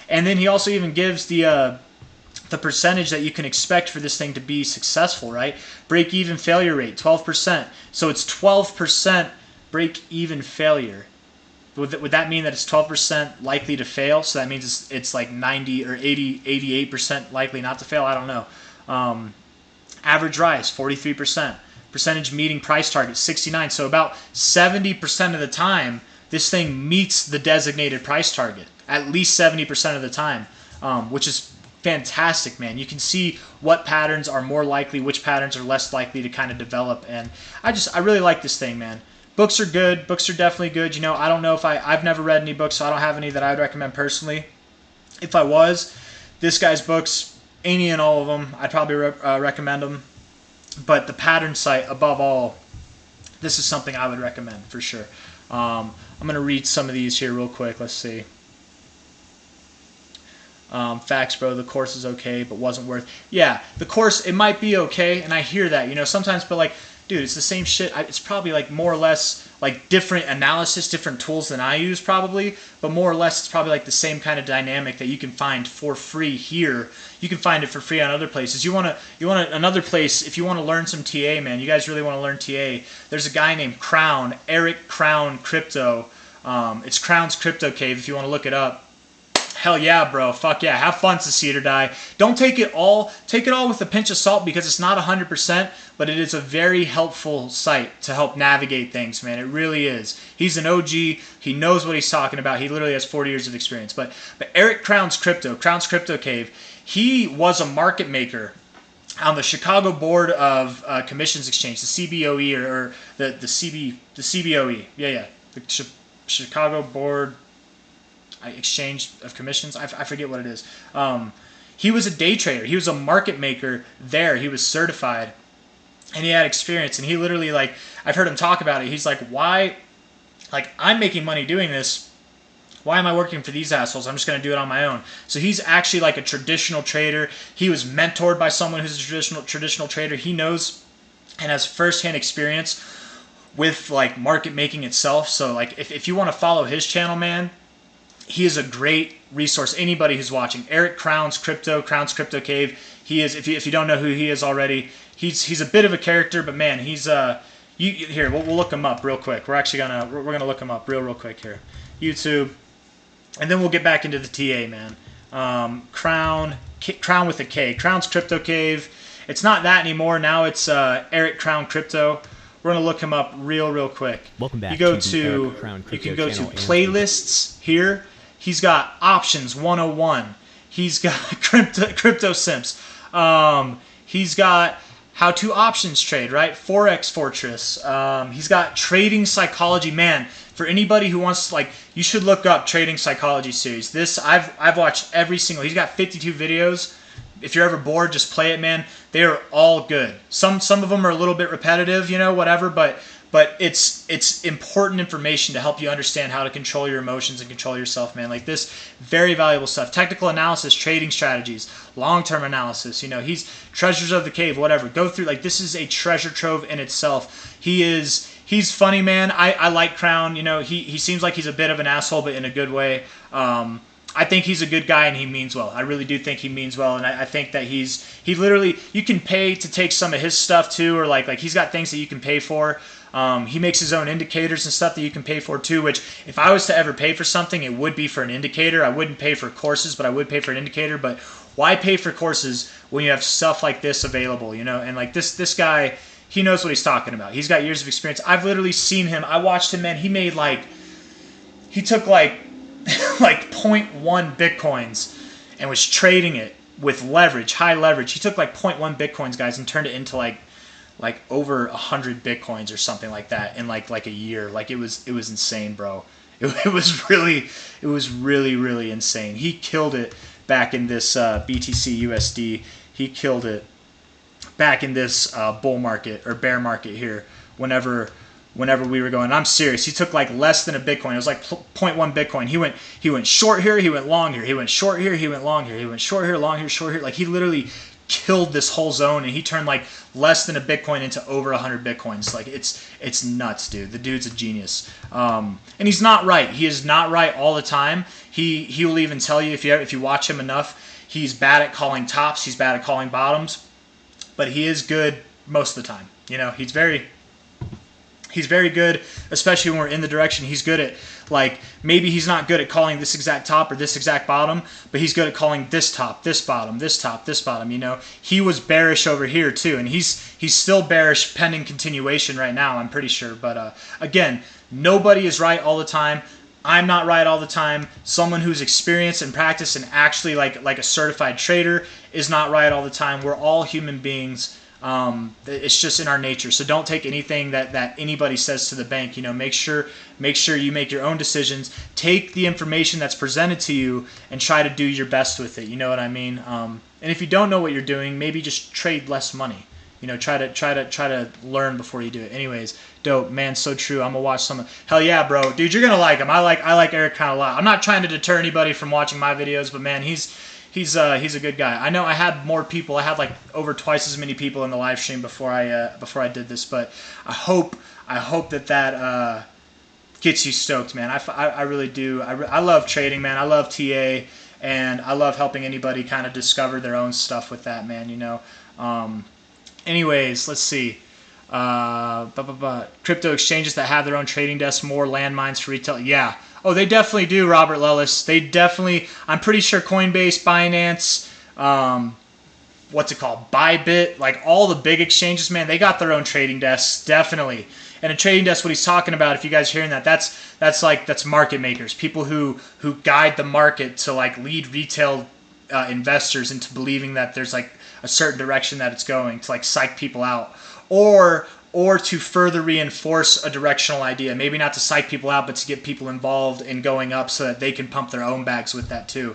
and then he also even gives the percentage that you can expect for this thing to be successful, right? Break-even failure rate, 12%. So it's 12% break-even failure. Would that mean that it's 12% likely to fail? So that means it's like 90 or 80, 88% likely not to fail? I don't know. Average rise, 43%. Percentage meeting price target, 69. So about 70% of the time, this thing meets the designated price target. At least 70% of the time, which is fantastic, man. You can see what patterns are more likely, which patterns are less likely to kind of develop, and I really like this thing, man. Books are good. Books are definitely good. I don't know if I've never read any books, so I don't have any that I would recommend personally. If I was, this guy's books, any and all of them, I'd probably recommend them. But the pattern site, above all, this is something I would recommend for sure. I'm going to read some of these here real quick. Let's see. Facts, bro, the course is okay, but wasn't worth. Yeah, the course, it might be okay, and I hear that, sometimes, but like, dude, it's the same shit. It's probably like more or less like different analysis, different tools than I use probably, but more or less it's probably like the same kind of dynamic that you can find for free here. You can find it for free on other places. You want another place, if you want to learn some TA, man, you guys really want to learn TA, there's a guy named Crown, Eric Crown Crypto. It's Crown's Crypto Cave if you want to look it up. Hell yeah, bro. Fuck yeah. Have fun, Succeed or Die. Don't take it all. Take it all with a pinch of salt because it's not 100%, but it is a very helpful site to help navigate things, man. It really is. He's an OG. He knows what he's talking about. He literally has 40 years of experience. But Eric Crown's Crypto Cave, he was a market maker on the Chicago Board of Commissions Exchange, the CBOE or the CBOE. Yeah. The Chicago Board Exchange of Commissions. I forget what it is. He was a day trader. He was a market maker there. He was certified, and he had experience. And he literally, like, I've heard him talk about it. He's like, why? Like, I'm making money doing this. Why am I working for these assholes? I'm just going to do it on my own. So he's actually like a traditional trader. He was mentored by someone who's a traditional trader. He knows and has firsthand experience with like market making itself. So like if you want to follow his channel, man, he is a great resource. Anybody who's watching, Eric Crown's Crypto Cave. He is, if you don't know who he is already, he's a bit of a character, but man, he's here we'll look him up real quick. We're gonna look him up real quick here, YouTube, and then we'll get back into the TA, man. Crown with a K. Crown's Crypto Cave. It's not that anymore. Now it's Eric Crown Crypto. We're gonna look him up real quick. Welcome back. You can go to playlists here. He's got options 101. He's got crypto simps. He's got how to options trade, right? Forex Fortress. He's got trading psychology. Man, for anybody who wants to, like, you should look up trading psychology series. This I've watched every single. He's got 52 videos. If you're ever bored, just play it, man. They are all good. Some of them are a little bit repetitive, you know, whatever, but it's important information to help you understand how to control your emotions and control yourself, man. Like this, very valuable stuff. Technical analysis, trading strategies, long-term analysis. You know, he's treasures of the cave, whatever. Go through, like, this is a treasure trove in itself. He's funny, man. I like Crown. You know, he seems like he's a bit of an asshole, but in a good way. I think he's a good guy and he means well. I really do think he means well, and I think that he literally, you can pay to take some of his stuff too, or like he's got things that you can pay for. He makes his own indicators and stuff that you can pay for too, which if I was to ever pay for something, it would be for an indicator. I wouldn't pay for courses, but I would pay for an indicator. But why pay for courses when you have stuff like this available, you know? And like this guy, he knows what he's talking about. He's got years of experience. I've literally seen him. I watched him, man. He took like like 0.1 Bitcoins and was trading it with leverage, high leverage. He took like 0.1 Bitcoins, guys, and turned it into like over 100 Bitcoins or something like that in like a year. Like it was insane, bro. It was really insane. He killed it back in this BTC USD. He killed it back in this bull market or bear market here whenever we were going. I'm serious. He took like less than a Bitcoin. It was like 0.1 Bitcoin. He went short here. He went long here. He went short here. He went long here. He went short here, long here, short here. Like he literally killed this whole zone, and he turned like less than a Bitcoin into over 100 Bitcoins. Like it's nuts, dude. The dude's a genius. And he's not right. He is not right all the time. He will even tell you if you watch him enough, he's bad at calling tops. He's bad at calling bottoms, but he is good most of the time. You know, he's very good, especially when we're in the direction. He's good at, like, maybe he's not good at calling this exact top or this exact bottom, but he's good at calling this top, this bottom, this top, this bottom, you know. He was bearish over here too, and he's still bearish pending continuation right now, I'm pretty sure. But again, nobody is right all the time. I'm not right all the time. Someone who's experienced and practiced and actually like a certified trader is not right all the time. We're all human beings. It's just in our nature. So don't take anything that anybody says to the bank. You know, make sure you make your own decisions. Take the information that's presented to you and try to do your best with it. You know what I mean? And if you don't know what you're doing, maybe just trade less money. You know, try to learn before you do it. Anyways, dope, man, so true. I'm gonna watch some. Hell yeah, bro, dude, you're gonna like him. I like Eric kind of a lot. I'm not trying to deter anybody from watching my videos, but man, he's a good guy. I know I had more people. I had like over twice as many people in the live stream before I did this, but I hope that gets you stoked, man. I really do. I love trading, man. I love TA, and I love helping anybody kind of discover their own stuff with that, man. You know. Anyways, let's see. Crypto exchanges that have their own trading desks, more landmines for retail. Yeah. Oh, they definitely do, Robert Lellis. They definitely, I'm pretty sure Coinbase, Binance, what's it called? Bybit, like all the big exchanges, man, they got their own trading desks, definitely. And a trading desk, what he's talking about, if you guys are hearing that, that's market makers, people who guide the market to like lead retail investors into believing that there's like a certain direction that it's going, to like psych people out, or to further reinforce a directional idea. Maybe not to psych people out, but to get people involved in going up so that they can pump their own bags with that too.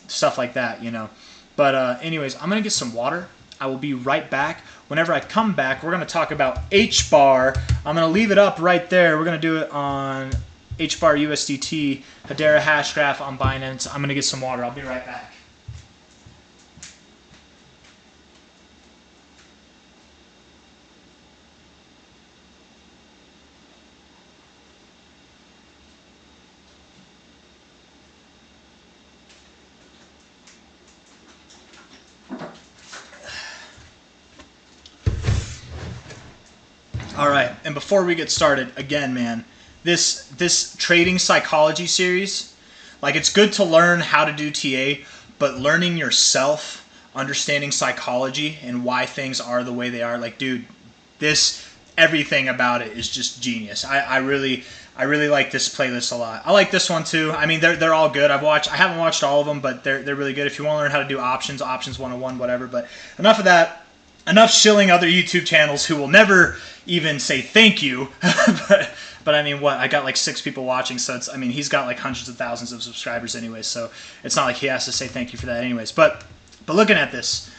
Stuff like that, you know. But anyways, I'm going to get some water. I will be right back. Whenever I come back, we're going to talk about H-Bar. I'm going to leave it up right there. We're going to do it on H-Bar USDT, Hedera Hashgraph on Binance. I'm going to get some water. I'll be right back. All right, and before we get started, again, man, this trading psychology series, like, it's good to learn how to do TA, but learning yourself, understanding psychology and why things are the way they are, like, dude, everything about it is just genius. I really like this playlist a lot. I like this one too. I mean, they're all good. I haven't watched all of them, but they're really good. If you want to learn how to do options 101, whatever. But enough of that. Enough shilling other YouTube channels who will never even say thank you. but I mean, what? I got like 6 people watching, so I mean, he's got like hundreds of thousands of subscribers anyway, so it's not like he has to say thank you for that anyways. But looking at this,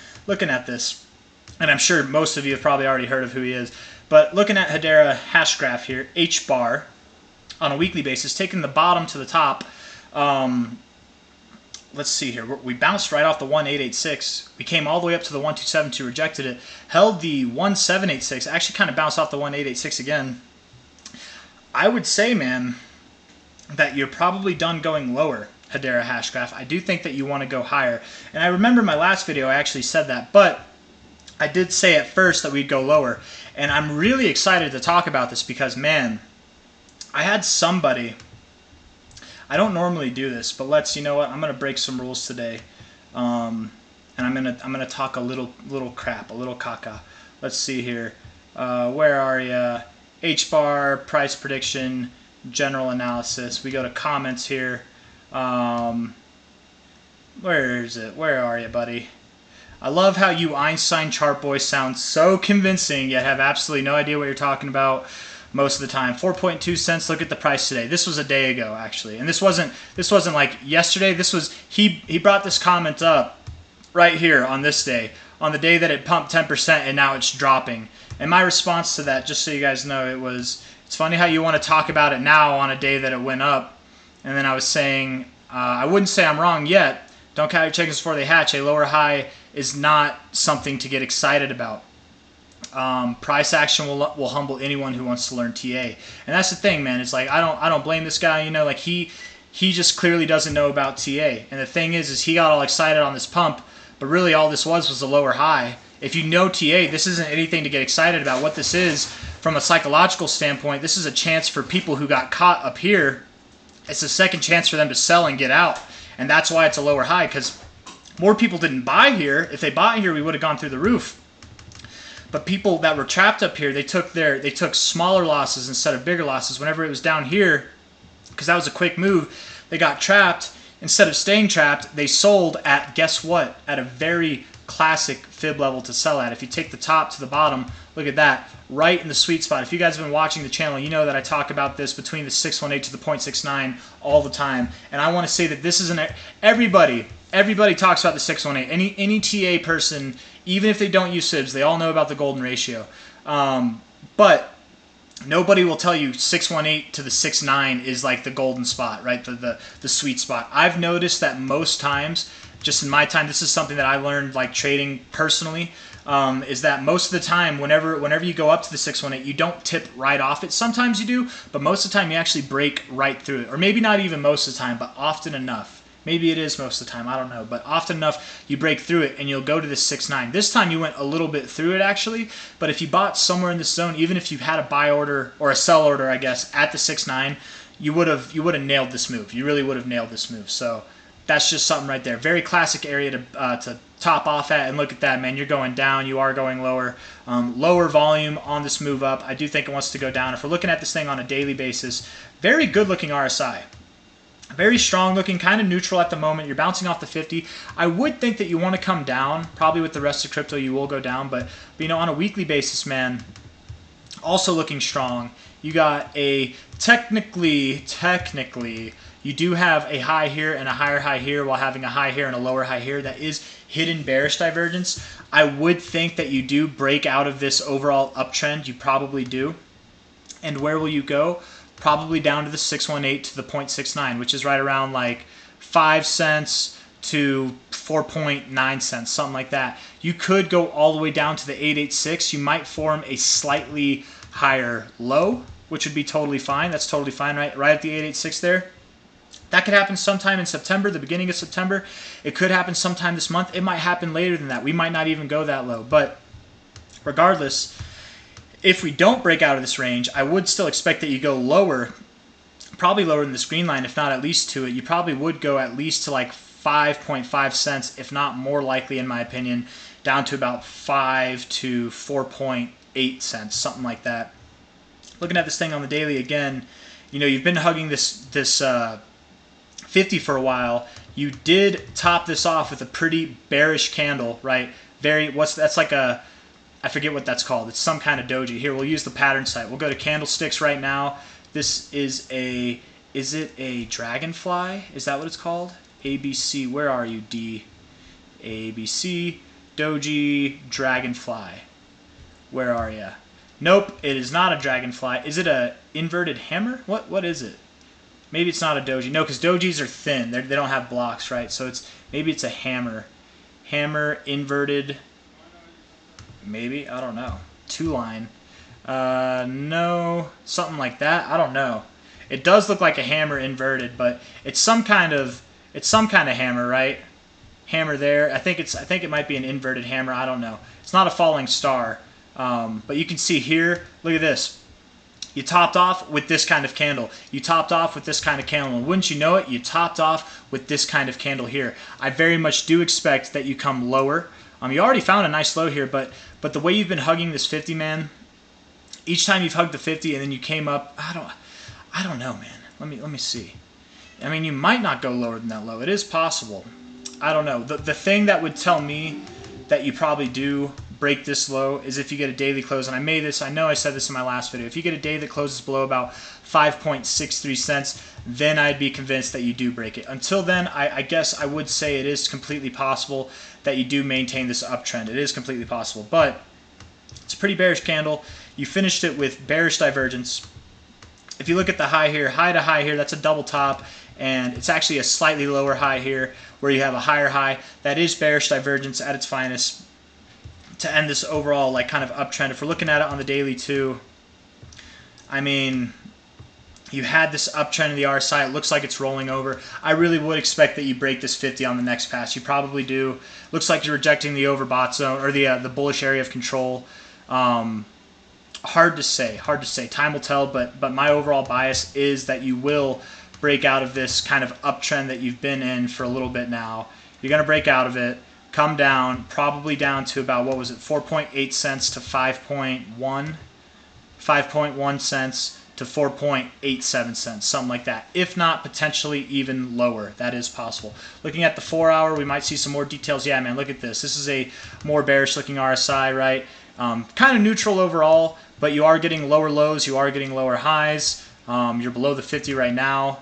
and I'm sure most of you have probably already heard of who he is, but looking at Hedera hash graph here, H bar, on a weekly basis, taking the bottom to the top. Let's see here. We bounced right off the 1886. We came all the way up to the 1272, rejected it. Held the 1786. Actually kind of bounced off the 1886 again. I would say, man, that you're probably done going lower, Hedera hash graph. I do think that you want to go higher. And I remember my last video I actually said that, but I did say at first that we'd go lower. And I'm really excited to talk about this because, man, I had somebody... I don't normally do this, but you know what? I'm gonna break some rules today, and I'm gonna talk a little crap, a little caca. Let's see here. Where are ya? H bar, price prediction, general analysis. We go to comments here. Where is it? Where are you, buddy? I love how you Einstein chart boys sound so convincing, yet have absolutely no idea what you're talking about. Most of the time. 4.2 cents. Look at the price today. This was a day ago, actually, and this wasn't like yesterday. This was he brought this comment up right here on this day, on the day that it pumped 10% and now it's dropping. And my response to that, just so you guys know, it's funny how you want to talk about it now on a day that it went up. And then I was saying I wouldn't say I'm wrong yet. Don't count your chickens before they hatch. A lower high is not something to get excited about. Price action will humble anyone who wants to learn TA, and that's the thing, man. It's like I don't blame this guy. You know, like he just clearly doesn't know about TA. And the thing is he got all excited on this pump, but really all this was a lower high. If you know TA, this isn't anything to get excited about. What this is, from a psychological standpoint, this is a chance for people who got caught up here. It's a second chance for them to sell and get out, and that's why it's a lower high, because more people didn't buy here. If they bought here, we would have gone through the roof. But people that were trapped up here, they took smaller losses instead of bigger losses. Whenever it was down here, because that was a quick move, they got trapped. Instead of staying trapped, they sold at, guess what? At a very classic fib level to sell at. If you take the top to the bottom, look at that, right in the sweet spot. If you guys have been watching the channel, you know that I talk about this between the 618 to the 0.69 all the time. And I want to say that this is everybody talks about the 618. Any TA person, even if they don't use SIBs, they all know about the golden ratio. But nobody will tell you 618 to the 69 is like the golden spot, right? The sweet spot. I've noticed that most times, just in my time, this is something that I learned like trading personally, is that most of the time, whenever you go up to the 618, you don't tip right off it. Sometimes you do, but most of the time you actually break right through it. Or maybe not even most of the time, but often enough. Maybe it is most of the time, I don't know. But often enough, you break through it and you'll go to the 6.9. This time you went a little bit through it actually, but if you bought somewhere in this zone, even if you had a buy order or a sell order, I guess, at the 6.9, you would have nailed this move. You really would have nailed this move. So that's just something right there. Very classic area to top off at. And look at that, man. You're going down. You are going lower. Lower volume on this move up. I do think it wants to go down. If we're looking at this thing on a daily basis, very good looking RSI. Very strong looking, kind of neutral at the moment. You're bouncing off the 50. I would think that you want to come down. Probably with the rest of crypto, you will go down. But you know, on a weekly basis, man, also looking strong. You got a technically, you do have a high here and a higher high here while having a high here and a lower high here. That is hidden bearish divergence. I would think that you do break out of this overall uptrend. You probably do. And where will you go? Probably down to the 618 to the 0.69, which is right around like 5 cents to 4.9 cents, something like that. You could go all the way down to the 886. You might form a slightly higher low, which would be totally fine. That's totally fine, right at the 886 there. That could happen sometime in September, the beginning of September. It could happen sometime this month. It might happen later than that. We might not even go that low. But regardless, if we don't break out of this range, I would still expect that you go lower, probably lower than this green line, if not at least to it. You probably would go at least to like 5.5 cents, if not more likely, in my opinion, down to about 5 to 4.8 cents, something like that. Looking at this thing on the daily again, you know, you've been hugging this 50 for a while. You did top this off with a pretty bearish candle, right? That's like a, I forget what that's called. It's some kind of doji. Here, we'll use the pattern site. We'll go to candlesticks right now. This is is it a dragonfly? Is that what it's called? ABC, where are you, D? ABC, doji, dragonfly. Where are you? Nope, it is not a dragonfly. Is it a inverted hammer? What is it? Maybe it's not a doji. No, because dojis are thin. They don't have blocks, right? So maybe it's a hammer. Hammer, inverted, maybe? I don't know. Two line. No, something like that. I don't know. It does look like a hammer inverted, but it's some kind of hammer, right? Hammer there. I think it might be an inverted hammer. I don't know. It's not a falling star. But you can see here, look at this. You topped off with this kind of candle. You topped off with this kind of candle. And wouldn't you know it, you topped off with this kind of candle here. I very much do expect that you come lower. You already found a nice low here, but the way you've been hugging this 50, man, each time you've hugged the 50 and then you came up, I don't know, man. Let me see. I mean, you might not go lower than that low. It is possible. I don't know. The thing that would tell me that you probably do break this low is if you get a daily close, and I know I said this in my last video, if you get a day that closes below about 5.63 cents, then I'd be convinced that you do break it. Until then, I guess I would say it is completely possible that you do maintain this uptrend. It is completely possible, but it's a pretty bearish candle. You finished it with bearish divergence. If you look at the high here, high to high here, that's a double top, and it's actually a slightly lower high here where you have a higher high. That is bearish divergence at its finest to end this overall like kind of uptrend. If we're looking at it on the daily too, I mean, you had this uptrend in the RSI. It looks like it's rolling over. I really would expect that you break this 50 on the next pass. You probably do. Looks like you're rejecting the overbought zone or the bullish area of control. Hard to say. Time will tell, but my overall bias is that you will break out of this kind of uptrend that you've been in for a little bit now. You're going to break out of it, come down, probably down to about, what was it, 4.8 cents to 5.1 cents to 4.87 cents, something like that. If not, potentially even lower. That is possible. Looking at the 4 hour, we might see some more details. Yeah, man, look at this. This is a more bearish looking RSI, right? Kind of neutral overall, but you are getting lower lows, you are getting lower highs. You're below the 50 right now.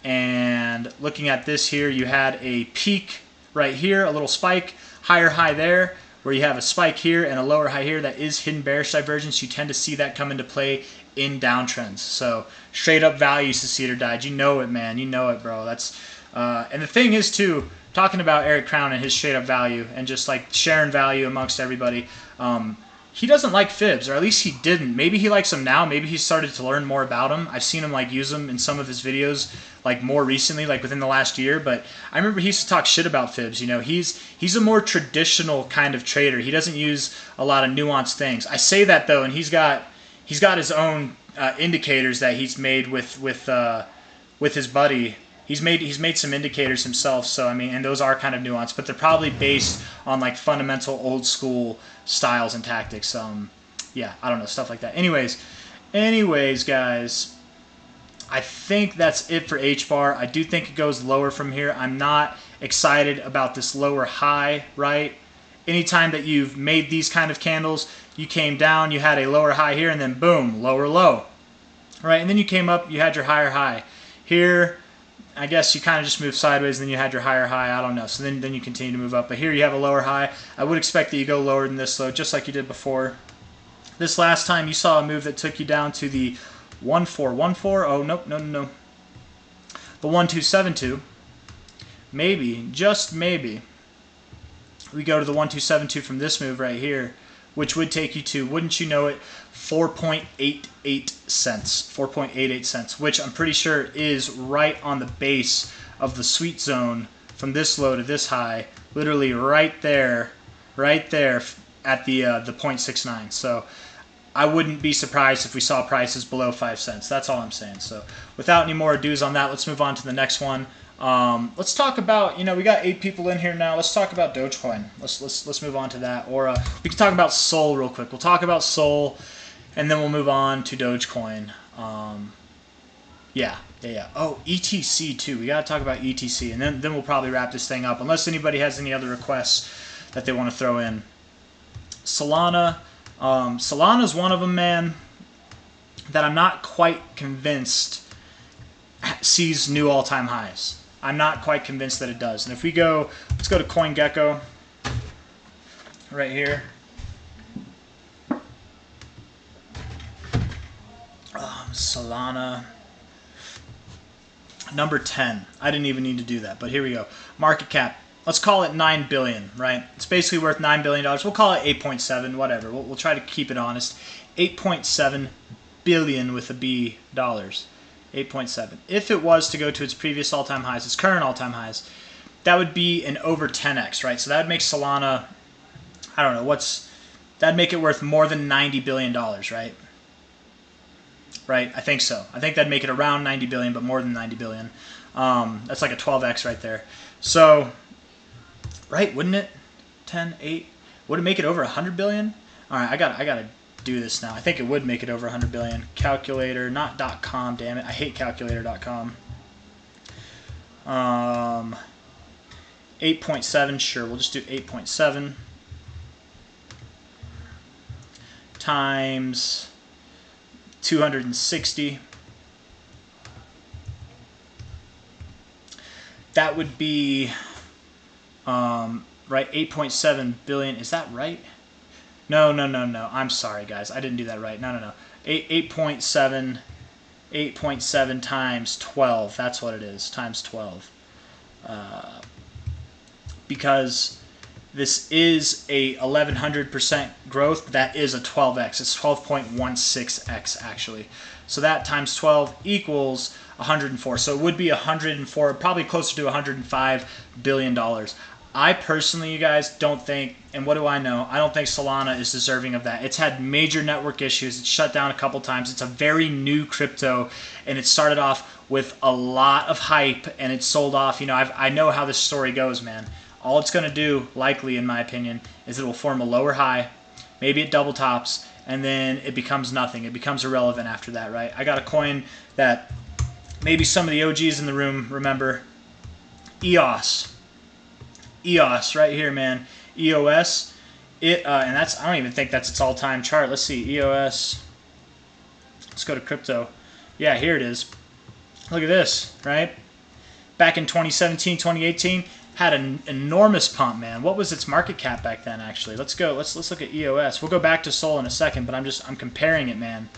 And looking at this here, you had a peak right here, a little spike, higher high there, where you have a spike here and a lower high here. That is hidden bearish divergence. You tend to see that come into play in downtrends. So straight up values to see it or die. You know it, man. You know it, bro. That's and the thing is too, talking about Eric Crown and his straight up value and just like sharing value amongst everybody. He doesn't like fibs, or at least he didn't. Maybe he likes them now. Maybe he started to learn more about them. I've seen him like use them in some of his videos, like more recently, like within the last year. But I remember he used to talk shit about fibs. You know, he's a more traditional kind of trader. He doesn't use a lot of nuanced things. I say that though, and he's got his own indicators that he's made with his buddy. He's made some indicators himself, so I mean, and those are kind of nuanced, but they're probably based on like fundamental old school styles and tactics. Yeah, I don't know, stuff like that. Anyways, guys, I think that's it for H-bar. I do think it goes lower from here. I'm not excited about this lower high, right? Anytime that you've made these kind of candles, you came down, you had a lower high here, and then boom, lower low, right? And then you came up, you had your higher high. Here, I guess you kind of just moved sideways, and then you had your higher high. I don't know. So then you continue to move up. But here you have a lower high. I would expect that you go lower than this low, just like you did before. This last time you saw a move that took you down to the 1414. Oh, nope, no. The 1272. Maybe, just maybe, we go to the 1272 from this move right here, which would take you to, wouldn't you know it, 4.88 cents. 4.88 cents, which I'm pretty sure is right on the base of the sweet zone from this low to this high, literally right there at the 0.69. So I wouldn't be surprised if we saw prices below 5 cents. That's all I'm saying. So without any more ados on that, let's move on to the next one. Let's talk about, we got 8 people in here now. Let's talk about Dogecoin. Let's move on to that. Or we can talk about Sol real quick. We'll talk about Sol, and then we'll move on to Dogecoin. Yeah. Oh, ETC too. We got to talk about ETC, and then we'll probably wrap this thing up, unless anybody has any other requests that they want to throw in. Solana. Solana's one of them, man, that I'm not quite convinced sees new all-time highs. I'm not quite convinced that it does. And if we go, let's go to CoinGecko right here. Solana. Number 10. I didn't even need to do that, but here we go. Market cap. Let's call it $9 billion, right? It's basically worth $9 billion. We'll call it 8.7, whatever. We'll try to keep it honest. 8.7 billion with a B dollars. 8.7. If it was to go to its previous all-time highs, its current all-time highs, that would be an over 10x, right? So that would make Solana, I don't know, that'd make it worth more than $90 billion, right? Right, I think so. I think that'd make it around 90 billion, but more than 90 billion. That's like a 12x right there. So, right, wouldn't it? 10, 8. Would it make it over 100 billion? All right, I gotta do this now. I think it would make it over 100 billion. Calculator, not .com. Damn it, I hate calculator.com. 8.7. Sure, we'll just do 8.7 times 260. That would be right, 8.7 billion. Is that right? No. I'm sorry, guys. I didn't do that right. No. 8.7 times 12. That's what it is. Times 12. Because this is a 1100% growth, but that is a 12x. It's 12.16x actually. So that times 12 equals 104. So it would be 104, probably closer to $105 billion. I personally, you guys, don't think, and what do I know? I don't think Solana is deserving of that. It's had major network issues. It's shut down a couple times. It's a very new crypto, and it started off with a lot of hype, and it sold off. I know how this story goes, man. All it's going to do, likely in my opinion, is it will form a lower high, maybe it double tops, and then it becomes nothing. It becomes irrelevant after that, right? I got a coin that maybe some of the OGs in the room remember. EOS. EOS right here, man. EOS. And I don't even think that's its all-time chart. Let's see. EOS. Let's go to crypto. Yeah, here it is. Look at this, right? Back in 2017, 2018, had an enormous pump, man. What was its market cap back then, actually? Let's look at EOS. We'll go back to Sol in a second, but I'm comparing it, man.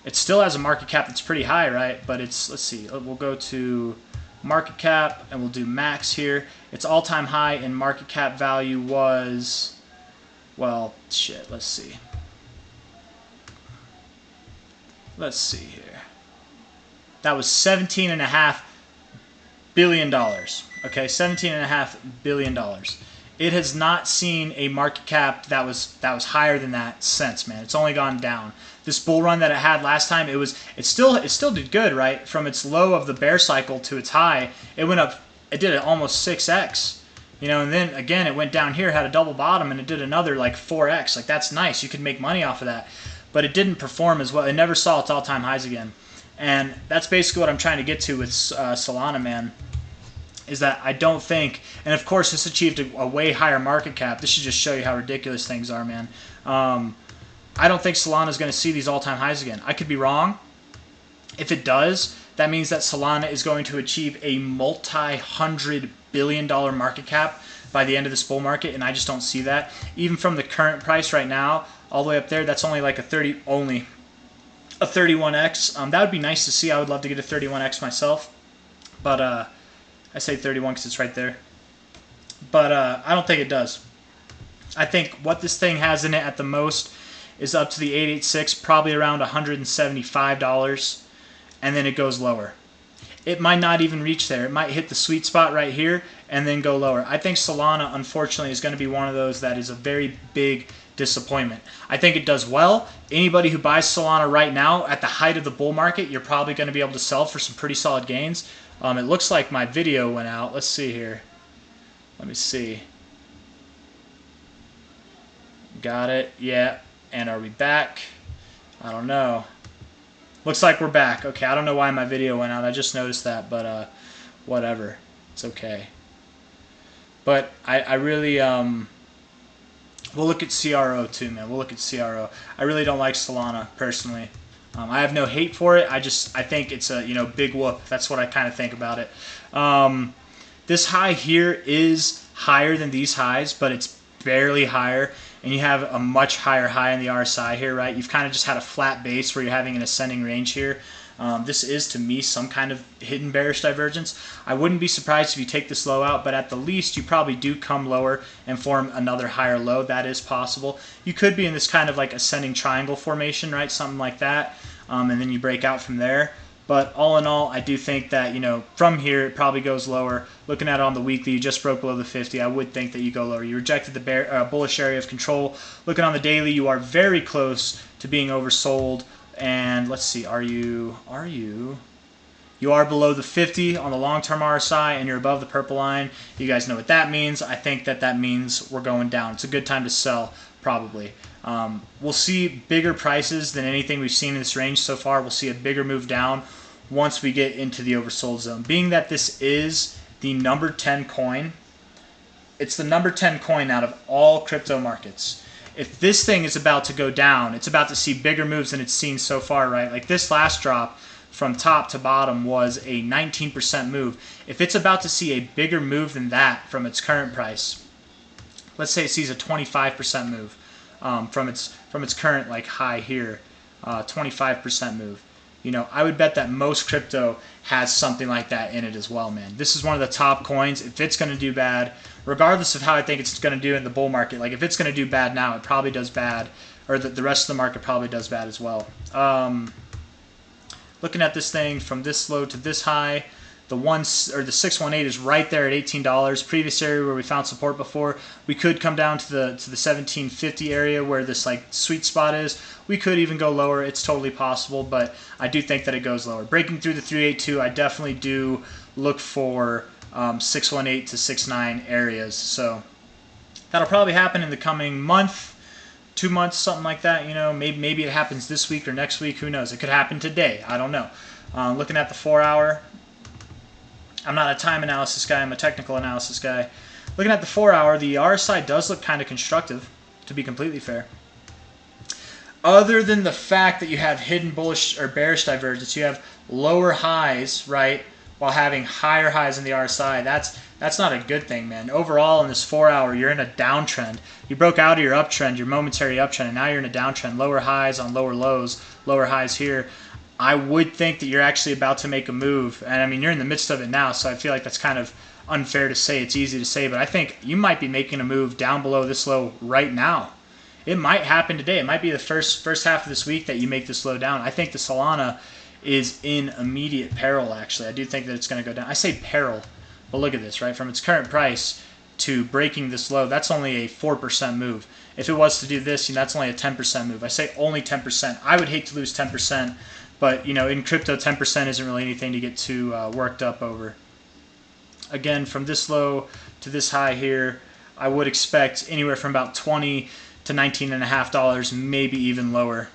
It still has a market cap that's pretty high, right? But let's see. We'll go to market cap, and we'll do max here. Its all-time high in market cap value was, well, shit, let's see. Let's see here. That was $17.5 billion. Okay, $17.5 billion. It has not seen a market cap that was higher than that since, man. It's only gone down. This bull run that it had last time, it still did good, right? From its low of the bear cycle to its high, it went up. It did almost 6x, and then again it went down here, had a double bottom, and it did another like 4x. Like, that's nice. You could make money off of that, but it didn't perform as well. It never saw its all-time highs again, and that's basically what I'm trying to get to with Solana, man. Is that I don't think, and of course this achieved a way higher market cap. This should just show you how ridiculous things are, man. I don't think Solana is going to see these all-time highs again. I could be wrong. If it does, that means that Solana is going to achieve a multi-$100 billion market cap by the end of this bull market, and I just don't see that. Even from the current price right now, all the way up there, that's only like a 31x. That would be nice to see. I would love to get a 31x myself, but I say 31 because it's right there. But I don't think it does. I think what this thing has in it at the most is up to the 886, probably around $175, and then it goes lower. It might not even reach there. It might hit the sweet spot right here and then go lower. I think Solana, unfortunately, is going to be one of those that is a very big disappointment. I think it does well. Anybody who buys Solana right now at the height of the bull market, you're probably going to be able to sell for some pretty solid gains. It looks like my video went out. Let's see here. Let me see. Got it. Yeah. And are we back? I don't know. Looks like we're back. Okay, I don't know why my video went out. I just noticed that, but whatever. It's okay. But I really we'll look at CRO too, man. We'll look at CRO. I really don't like Solana personally. I have no hate for it. I think it's a big whoop. That's what I kind of think about it. This high here is higher than these highs, but it's barely higher. And you have a much higher high in the RSI here, right? You've kind of just had a flat base where you're having an ascending range here. This is, to me, some kind of hidden bearish divergence. I wouldn't be surprised if you take this low out, but at the least, you probably do come lower and form another higher low. That is possible. You could be in this kind of like ascending triangle formation, right? Something like that, and then you break out from there. But all in all, I do think that, from here, it probably goes lower. Looking at it on the weekly, you just broke below the 50. I would think that you go lower. You rejected the bullish area of control. Looking on the daily, you are very close to being oversold. And let's see, you are below the 50 on the long-term RSI, and you're above the purple line. You guys know what that means. I think that means we're going down. It's a good time to sell, probably. We'll see bigger prices than anything we've seen in this range so far. We'll see a bigger move down once we get into the oversold zone. Being that this is the number 10 coin, it's the number 10 coin out of all crypto markets. If this thing is about to go down, it's about to see bigger moves than it's seen so far, right? Like this last drop from top to bottom was a 19% move. If it's about to see a bigger move than that from its current price, let's say it sees a 25% move from its current like high here, 25% move. I would bet that most crypto has something like that in it as well, man. This is one of the top coins. If it's going to do bad, regardless of how I think it's going to do in the bull market, like if it's going to do bad now, it probably does bad, or the rest of the market probably does bad as well. Looking at this thing from this low to this high, the 618 is right there at $18. Previous area where we found support before. We could come down to the 1750 area where this like sweet spot is. We could even go lower. It's totally possible, but I do think that it goes lower. Breaking through the 382, I definitely do look for 618 to 69 areas. So that'll probably happen in the coming month, 2 months, something like that. Maybe it happens this week or next week. Who knows? It could happen today. I don't know. Looking at the 4-hour. I'm not a time analysis guy, I'm a technical analysis guy. Looking at the 4-hour, the RSI does look kind of constructive, to be completely fair. Other than the fact that you have hidden bullish or bearish divergence, you have lower highs, right, while having higher highs in the RSI. That's not a good thing, man. Overall, in this 4-hour, you're in a downtrend. You broke out of your uptrend, your momentary uptrend, and now you're in a downtrend. Lower highs on lower lows, lower highs here. I would think that you're actually about to make a move. And I mean, you're in the midst of it now, so I feel like that's kind of unfair to say. It's easy to say, but I think you might be making a move down below this low right now. It might happen today. It might be the first half of this week that you make this low down. I think the Solana is in immediate peril, actually. I do think that it's going to go down. I say peril, but look at this, right? From its current price to breaking this low, that's only a 4% move. If it was to do this, that's only a 10% move. I say only 10%. I would hate to lose 10%. But, in crypto, 10% isn't really anything to get too worked up over. Again, from this low to this high here, I would expect anywhere from about $20 to $19.50, maybe even lower.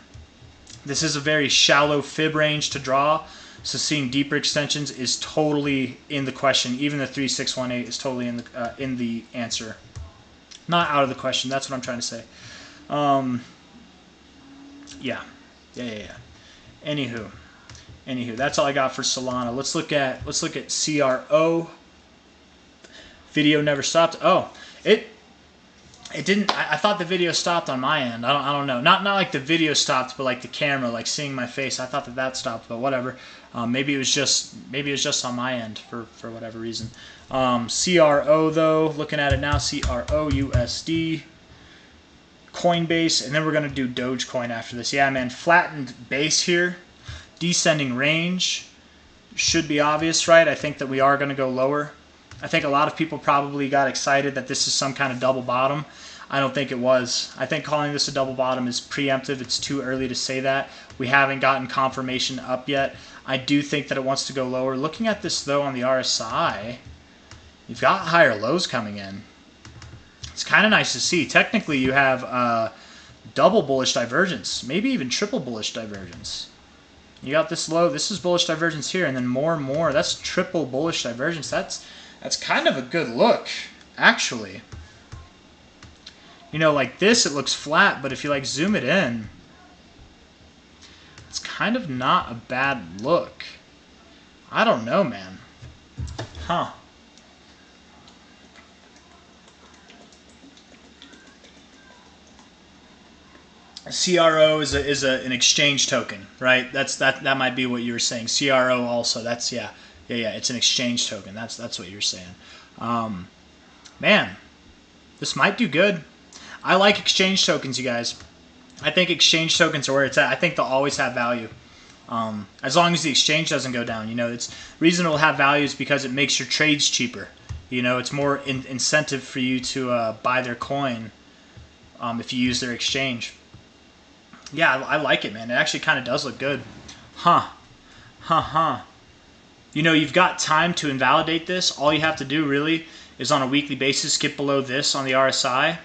This is a very shallow fib range to draw, so seeing deeper extensions is totally in the question. Even the 3618 is totally in the answer. Not out of the question. That's what I'm trying to say. Yeah. Anywho, that's all I got for Solana. Let's look at CRO. Video never stopped. Oh, it didn't. I thought the video stopped on my end. I don't know. Not like the video stopped, but like the camera, like seeing my face. I thought that stopped, but whatever. Maybe it was just on my end for whatever reason. CRO though, looking at it now, CRO USD. Coinbase, and then we're going to do Dogecoin after this. Yeah, man, flattened base here. Descending range should be obvious, right? I think that we are going to go lower. I think a lot of people probably got excited that this is some kind of double bottom. I don't think it was. I think calling this a double bottom is preemptive. It's too early to say that. We haven't gotten confirmation up yet. I do think that it wants to go lower. Looking at this, though, on the RSI, you've got higher lows coming in. It's kind of nice to see. Technically, you have double bullish divergence, maybe even triple bullish divergence. You got this low. This is bullish divergence here, and then more and more. That's triple bullish divergence. That's kind of a good look, actually. You know, like this, it looks flat, but if you like zoom it in, it's kind of not a bad look. I don't know, man. Huh. CRO is an exchange token, right? That might be what you were saying. CRO also. That's yeah. It's an exchange token. That's what you're saying. Man, this might do good. I like exchange tokens, you guys. I think exchange tokens are where it's at. I think they'll always have value. As long as the exchange doesn't go down. You know, it's reason it'll have value is because it makes your trades cheaper. You know, it's more incentive for you to buy their coin if you use their exchange. Yeah, I like it, man. It actually kind of does look good. Huh. You know, you've got time to invalidate this. All you have to do, really, is on a weekly basis skip below this on the RSI.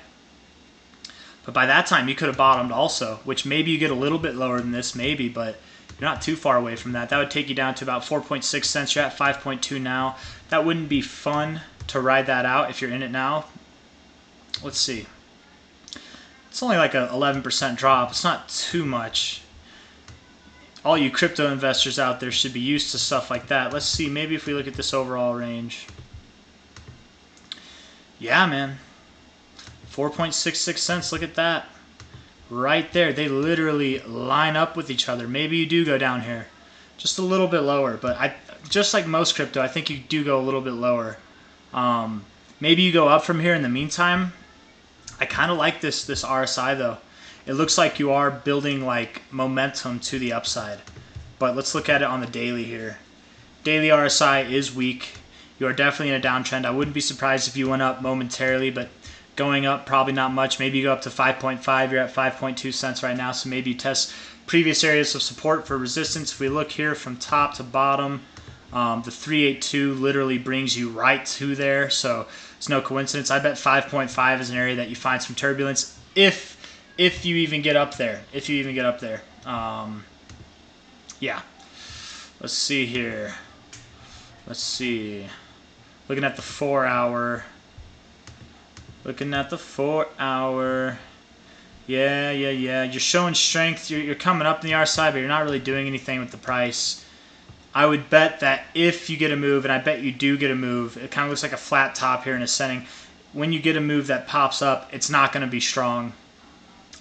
But by that time, you could have bottomed also, which maybe you get a little bit lower than this, maybe, but you're not too far away from that. That would take you down to about 4.6 cents. You're at 5.2 now. That wouldn't be fun to ride that out if you're in it now. Let's see. It's only like an 11% drop. It's not too much. All you crypto investors out there should be used to stuff like that. Let's see. Maybe if we look at this overall range. Yeah, man. 4.66 cents. Look at that. Right there. They literally line up with each other. Maybe you do go down here. Just a little bit lower. But just like most crypto, I think you do go a little bit lower. Maybe you go up from here in the meantime. I kind of like this RSI, though. It looks like you are building like momentum to the upside. But let's look at it on the daily here. Daily RSI is weak. You are definitely in a downtrend. I wouldn't be surprised if you went up momentarily, but going up probably not much. Maybe you go up to 5.5. You're at 5.2 cents right now, so maybe you test previous areas of support for resistance. If we look here from top to bottom, the 382 literally brings you right to there, so it's no coincidence. I bet 5.5 is an area that you find some turbulence if you even get up there. Yeah. Let's see here. Let's see. Looking at the 4 hour. Yeah. You're showing strength. You're coming up in the RSI, but you're not really doing anything with the price. I would bet that if you get a move, and I bet you do get a move, it kind of looks like a flat top here in ascending. When you get a move that pops up, it's not going to be strong.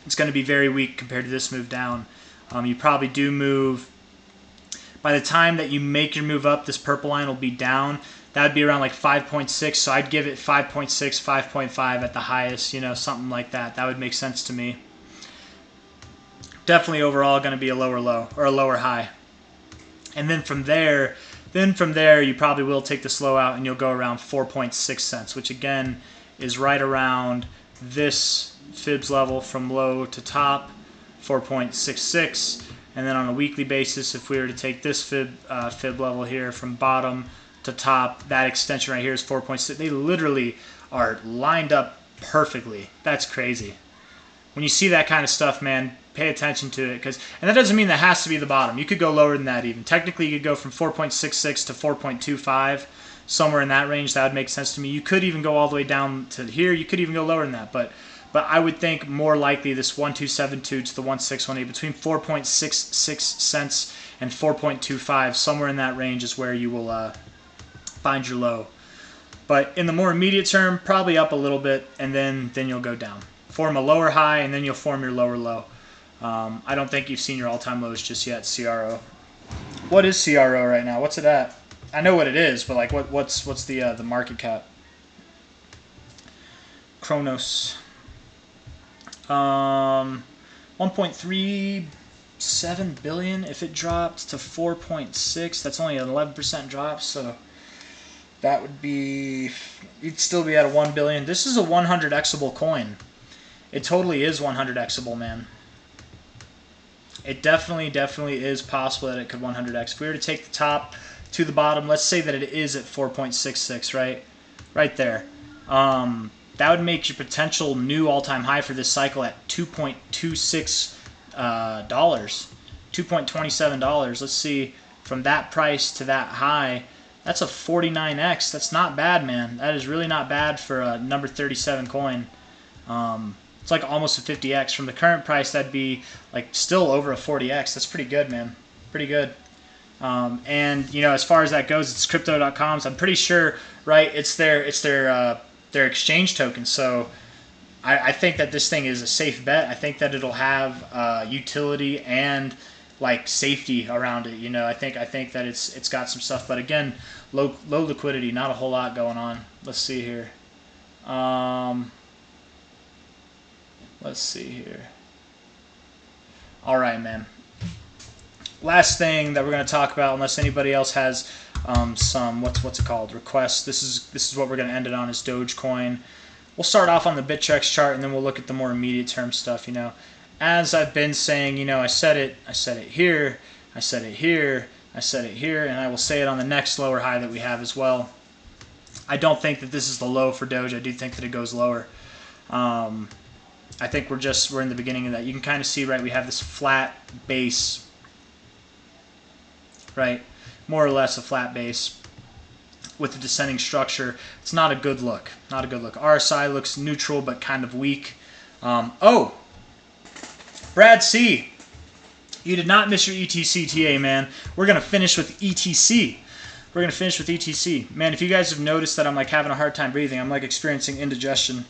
It's going to be very weak compared to this move down. You probably do move. By the time that you make your move up, this purple line will be down. That would be around like 5.6, so I'd give it 5.6, 5.5 at the highest, you know, something like that. That would make sense to me. Definitely overall going to be a lower low or a lower high. And then from there, you probably will take the slow out and you'll go around 4.6 cents, which again is right around this fibs level from low to top, 4.66. And then on a weekly basis, if we were to take this fib level here from bottom to top, that extension right here is 4.6. They literally are lined up perfectly. That's crazy. When you see that kind of stuff, man, pay attention to it, and that doesn't mean that has to be the bottom. You could go lower than that even. Technically, you could go from 4.66 to 4.25, somewhere in that range. That would make sense to me. You could even go all the way down to here. You could even go lower than that, but I would think more likely this 1272 to the 1618, between 4.66 cents and 4.25, somewhere in that range is where you will find your low. But in the more immediate term, probably up a little bit, and then you'll go down. Form a lower high, and then you'll form your lower low. I don't think you've seen your all-time lows just yet, CRO. What is CRO right now? What's it at? I know what it is, but like, what's the market cap? Kronos. 1.37 billion. If it dropped to 4.6, that's only an 11% drop. So that would be, you'd still be at a 1 billion. This is a 100xable coin. It totally is 100xable, man. It definitely is possible that it could 100x. If we were to take the top to the bottom, let's say that it is at 4.66, right? Right there. That would make your potential new all-time high for this cycle at $2.26, $2.27. Let's see, from that price to that high, that's a 49x. That's not bad, man. That is really not bad for a number 37 coin. It's like almost a 50x. From the current price, that'd be like still over a 40x. That's pretty good, man. Pretty good. And you know, as far as that goes, it's crypto.com's. I'm pretty sure, right? It's their exchange token. So I think that this thing is a safe bet. I think that it'll have utility and like safety around it. You know, I think that it's got some stuff. But again, low liquidity, not a whole lot going on. Let's see here. Let's see here. All right, man. Last thing that we're going to talk about, unless anybody else has some what's it called, requests. This is what we're going to end it on, is Dogecoin. We'll start off on the Bittrex chart, and then we'll look at the more immediate term stuff. You know, as I've been saying, you know, I said it here, I said it here, I said it here, and I will say it on the next lower high that we have as well. I don't think that this is the low for Doge. I do think that it goes lower. I think we're in the beginning of that. You can kind of see, right, we have this flat base, right, more or less a flat base with a descending structure. It's not a good look, not a good look. RSI looks neutral but kind of weak. Oh, Brad C, you did not miss your ETC, TA, man. We're going to finish with ETC. We're going to finish with ETC. Man, if you guys have noticed that I'm like having a hard time breathing, I'm like experiencing indigestion.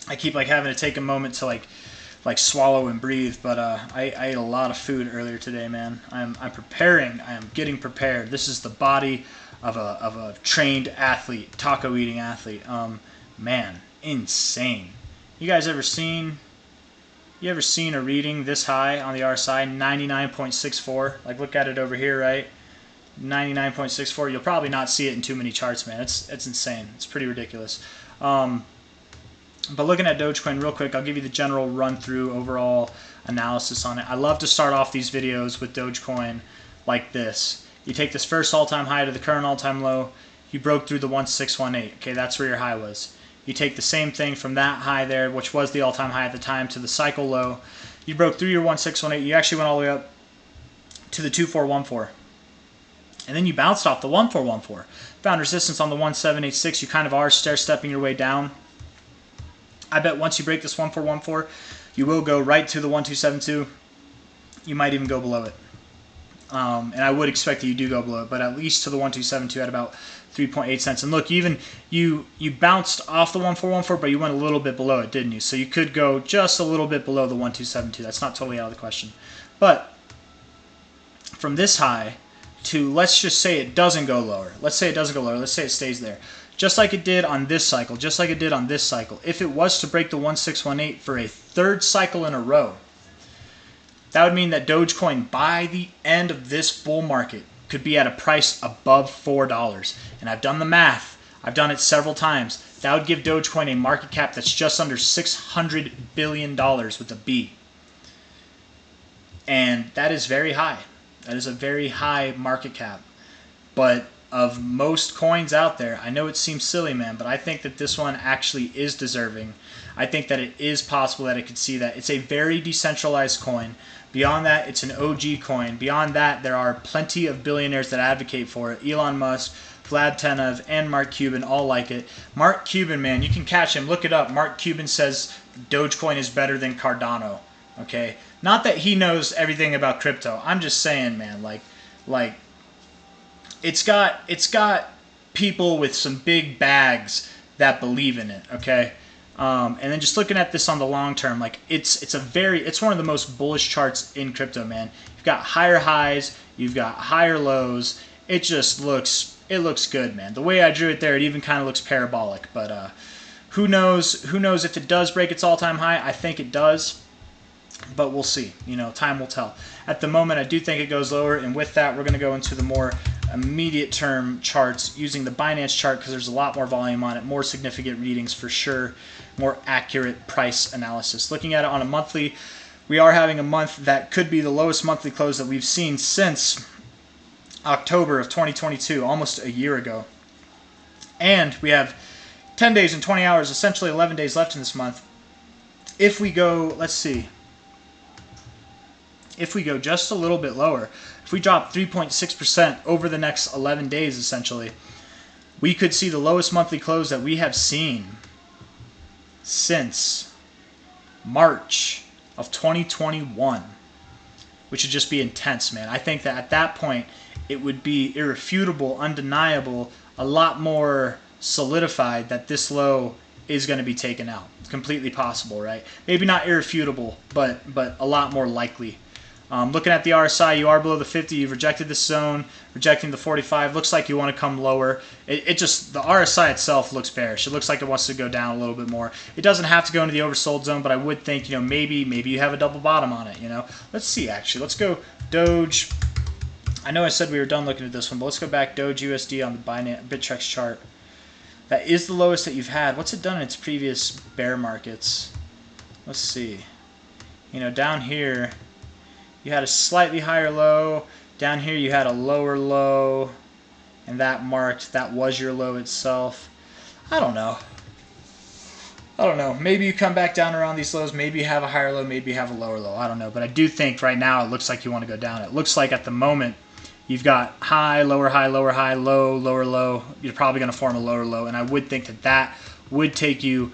I keep like having to take a moment to like swallow and breathe, but I ate a lot of food earlier today, man. I'm preparing. I am getting prepared. This is the body of a trained athlete, taco eating athlete. Man, insane. You guys ever seen a reading this high on the RSI? 99.64. Like, look at it over here, right? 99.64. You'll probably not see it in too many charts, man. It's insane. It's pretty ridiculous. But looking at Dogecoin real quick, I'll give you the general run-through overall analysis on it. I love to start off these videos with Dogecoin like this. You take this first all-time high to the current all-time low. You broke through the 1618. Okay, that's where your high was. You take the same thing from that high there, which was the all-time high at the time, to the cycle low. You broke through your 1618. You actually went all the way up to the 2414. And then you bounced off the 1414. Found resistance on the 1786. You kind of are stair-stepping your way down. I bet once you break this 1414, you will go right to the 1272. You might even go below it. And I would expect that you do go below it, but at least to the 1272 at about 3.8 cents. And look, even you bounced off the 1414, but you went a little bit below it, didn't you? So you could go just a little bit below the 1272. That's not totally out of the question. But from this high to, let's just say it doesn't go lower. Let's say it doesn't go lower. Let's say it stays there. Just like it did on this cycle, just like it did on this cycle. If it was to break the 1618 for a third cycle in a row, that would mean that Dogecoin by the end of this bull market could be at a price above $4. And I've done the math. I've done it several times. That would give Dogecoin a market cap that's just under $600 billion with a B. And that is very high. That is a very high market cap. But of most coins out there, I know it seems silly, man, but I think that this one actually is deserving. I think that it is possible that it could see that. It's a very decentralized coin. Beyond that, it's an OG coin. Beyond that, there are plenty of billionaires that advocate for it. Elon Musk, Vlad Tenev, and Mark Cuban all like it. Mark Cuban, man, you can catch him. Look it up. Mark Cuban says Dogecoin is better than Cardano. Okay? Not that he knows everything about crypto. I'm just saying, man, like it's got people with some big bags that believe in it, okay? And then just looking at this on the long term, like it's one of the most bullish charts in crypto, man. You've got higher highs, you've got higher lows. It just looks good, man. The way I drew it there, it even kind of looks parabolic. But who knows if it does break its all-time high? I think it does. But we'll see. You know, time will tell. At the moment, I do think it goes lower, and with that, we're going to go into the more immediate term charts using the Binance chart because there's a lot more volume on it, more significant readings for sure. more accurate price analysis. Looking at it on a monthly, we are having a month that could be the lowest monthly close that we've seen since October of 2022, almost a year ago. And we have 10 days and 20 hours, essentially 11 days left in this month. If we go, let's see, if we go just a little bit lower, if we drop 3.6% over the next 11 days, essentially, we could see the lowest monthly close that we have seen since March of 2021, which would just be intense, man. I think that at that point, it would be irrefutable, undeniable, a lot more solidified that this low is going to be taken out. It's completely possible, right? Maybe not irrefutable, but a lot more likely. Looking at the RSI, you are below the 50. You've rejected this zone, rejecting the 45. Looks like you want to come lower. It just, the RSI itself looks bearish. It looks like it wants to go down a little bit more. It doesn't have to go into the oversold zone, but I would think, maybe you have a double bottom on it, Let's see, actually. Let's go Doge. I know I said we were done looking at this one, but let's go back Doge USD on the Binance Bittrex chart. That is the lowest that you've had. What's it done in its previous bear markets? Let's see. Down here, you had a slightly higher low. Down here, you had a lower low. And that was your low itself. I don't know. Maybe you come back down around these lows. Maybe you have a higher low. Maybe you have a lower low. I don't know. But I do think right now it looks like you want to go down. It looks like at the moment you've got high, lower high, lower high, low, lower low. You're probably going to form a lower low. And I would think that would take you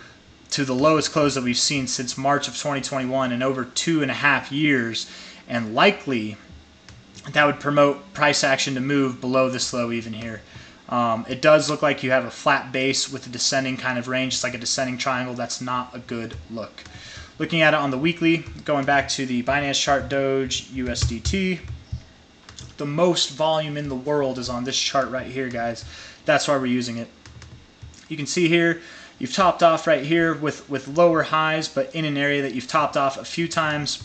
to the lowest close that we've seen since March of 2021 in over 2.5 years. And likely that would promote price action to move below this low even here. It does look like you have a flat base with a descending kind of range. It's like a descending triangle. That's not a good look. Looking at it on the weekly, going back to the Binance chart, Doge, USDT, the most volume in the world is on this chart right here, guys. That's why we're using it. You can see here, you've topped off right here with lower highs, but in an area that you've topped off a few times.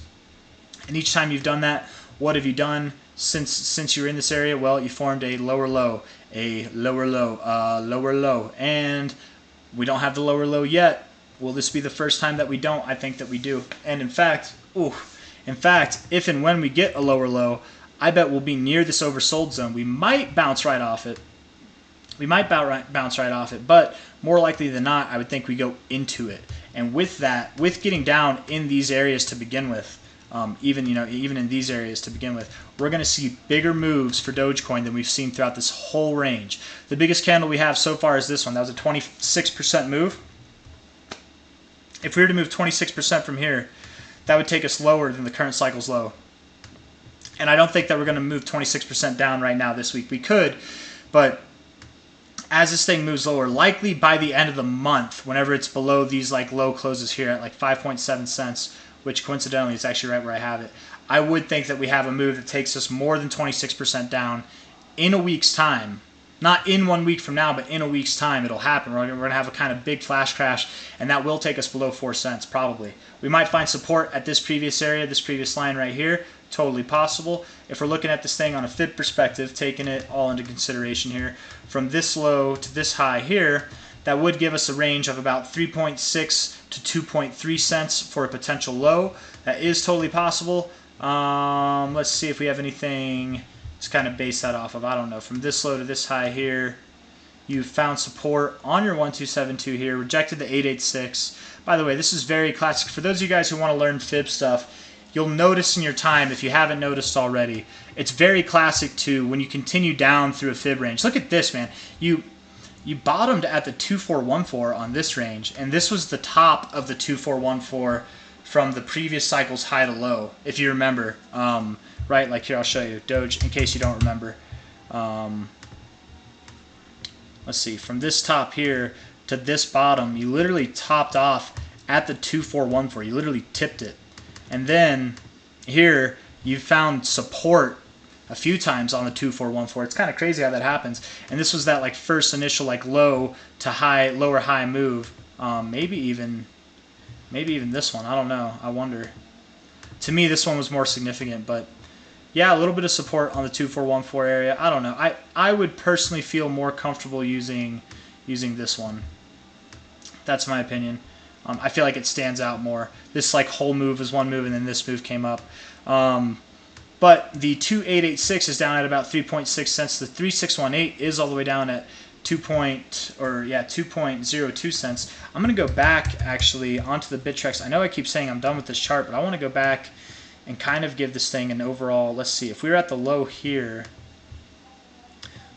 And each time you've done that, what have you done since you're in this area? Well, you formed a lower low, a lower low, lower low. And we don't have the lower low yet. Will this be the first time that we don't? I think that we do. And in fact, if and when we get a lower low, I bet we'll be near this oversold zone. We might bounce right off it. But more likely than not, I would think we go into it. And with that, with getting down in these areas to begin with, even in these areas to begin with, we're going to see bigger moves for Dogecoin than we've seen throughout this whole range. The biggest candle we have so far is this one. That was a 26% move. If we were to move 26% from here, that would take us lower than the current cycle's low. And I don't think that we're going to move 26% down right now this week. We could, but as this thing moves lower, likely by the end of the month, whenever it's below these low closes here at 5.7 cents, which coincidentally is actually right where I have it, I would think that we have a move that takes us more than 26% down in a week's time. Not in 1 week from now, but in a week's time it'll happen. We're going to have a kind of big flash crash, and that will take us below 4 cents probably. We might find support at this previous area, this previous line right here. Totally possible. If we're looking at this thing on a fib perspective, taking it all into consideration here, from this low to this high here, that would give us a range of about 3.6 to 2.3 cents for a potential low. That is totally possible. Let's see if we have anything to kind of base that off of. I don't know. From this low to this high here, you found support on your 1272 here, rejected the 886. By the way, this is very classic. For those of you guys who want to learn fib stuff, you'll notice in your time, if you haven't noticed already, it's very classic to when you continue down through a fib range. Look at this, man. You bottomed at the 2414 on this range, and this was the top of the 2414 from the previous cycle's high to low, if you remember. Right, like here, I'll show you Doge in case you don't remember. Let's see, from this top here to this bottom, you literally topped off at the 2414. You literally tipped it. And then here, you found support a few times on the 2414. It's kind of crazy how that happens. And this was that first initial low to high, lower high move. Maybe even this one. I don't know. I wonder. To me, this one was more significant, but yeah, a little bit of support on the 2414 area. I don't know. I would personally feel more comfortable using this one. That's my opinion. I feel like it stands out more. This like whole move was one move, and then this move came up. But the 2886 is down at about 3.6 cents. The 3618 is all the way down at 2.02 cents. I'm going to go back actually onto the Bittrex. I know I keep saying I'm done with this chart, but I want to go back and kind of give this thing an overall, let's see, if we were at the low here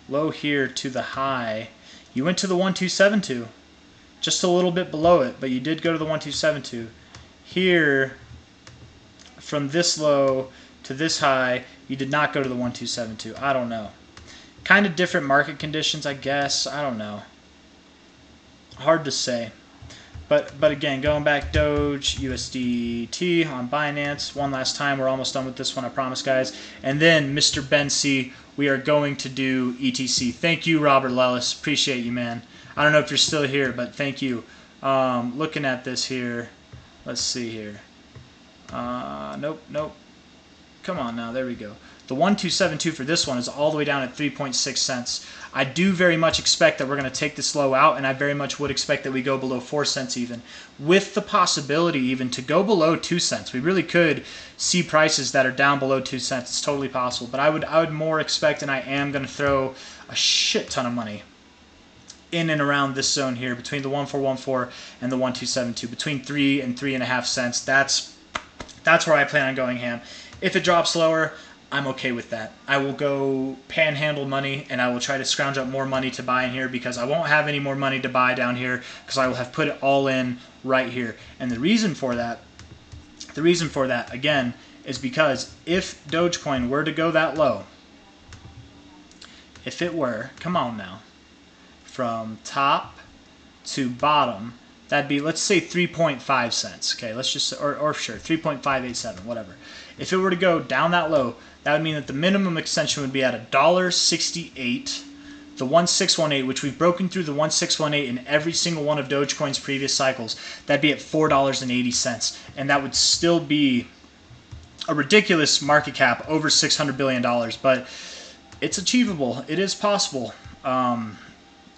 to the high, you went to the 1272, just a little bit below it, but you did go to the 1272. Here, from this low to this high, you did not go to the 1272. I don't know. Kind of different market conditions, I guess. I don't know. Hard to say. But again, going back, Doge, USDT on Binance. One last time. We're almost done with this one, I promise, guys. And then, Mr. Ben C, we are going to do ETC. Thank you, Robert Lellis. Appreciate you, man. I don't know if you're still here, but thank you. Looking at this here. Let's see here. Nope. Come on now. There we go. The 1272 for this one is all the way down at 3.6 cents. I do very much expect that we're going to take this low out, and I very much would expect that we go below 4 cents even, with the possibility even to go below 2 cents. We really could see prices that are down below 2 cents. It's totally possible. But I would more expect, and I am going to throw a shit ton of money in and around this zone here, between the 1414 and the 1272, between 3 and 3.5 cents. That's where I plan on going ham. If it drops lower, I'm okay with that. I will go panhandle money, and I will try to scrounge up more money to buy in here, because I won't have any more money to buy down here, because I will have put it all in right here. And the reason for that, again, is because if Dogecoin were to go that low, if it were, come on now, from top to bottom, that'd be, let's say, 3.5 cents. Okay, let's just, or sure, 3.587, whatever. If it were to go down that low, that would mean that the minimum extension would be at $1.68. The 1618, which we've broken through the 1618 in every single one of Dogecoin's previous cycles, that'd be at $4.80. And that would still be a ridiculous market cap, over $600 billion. But it's achievable. It is possible.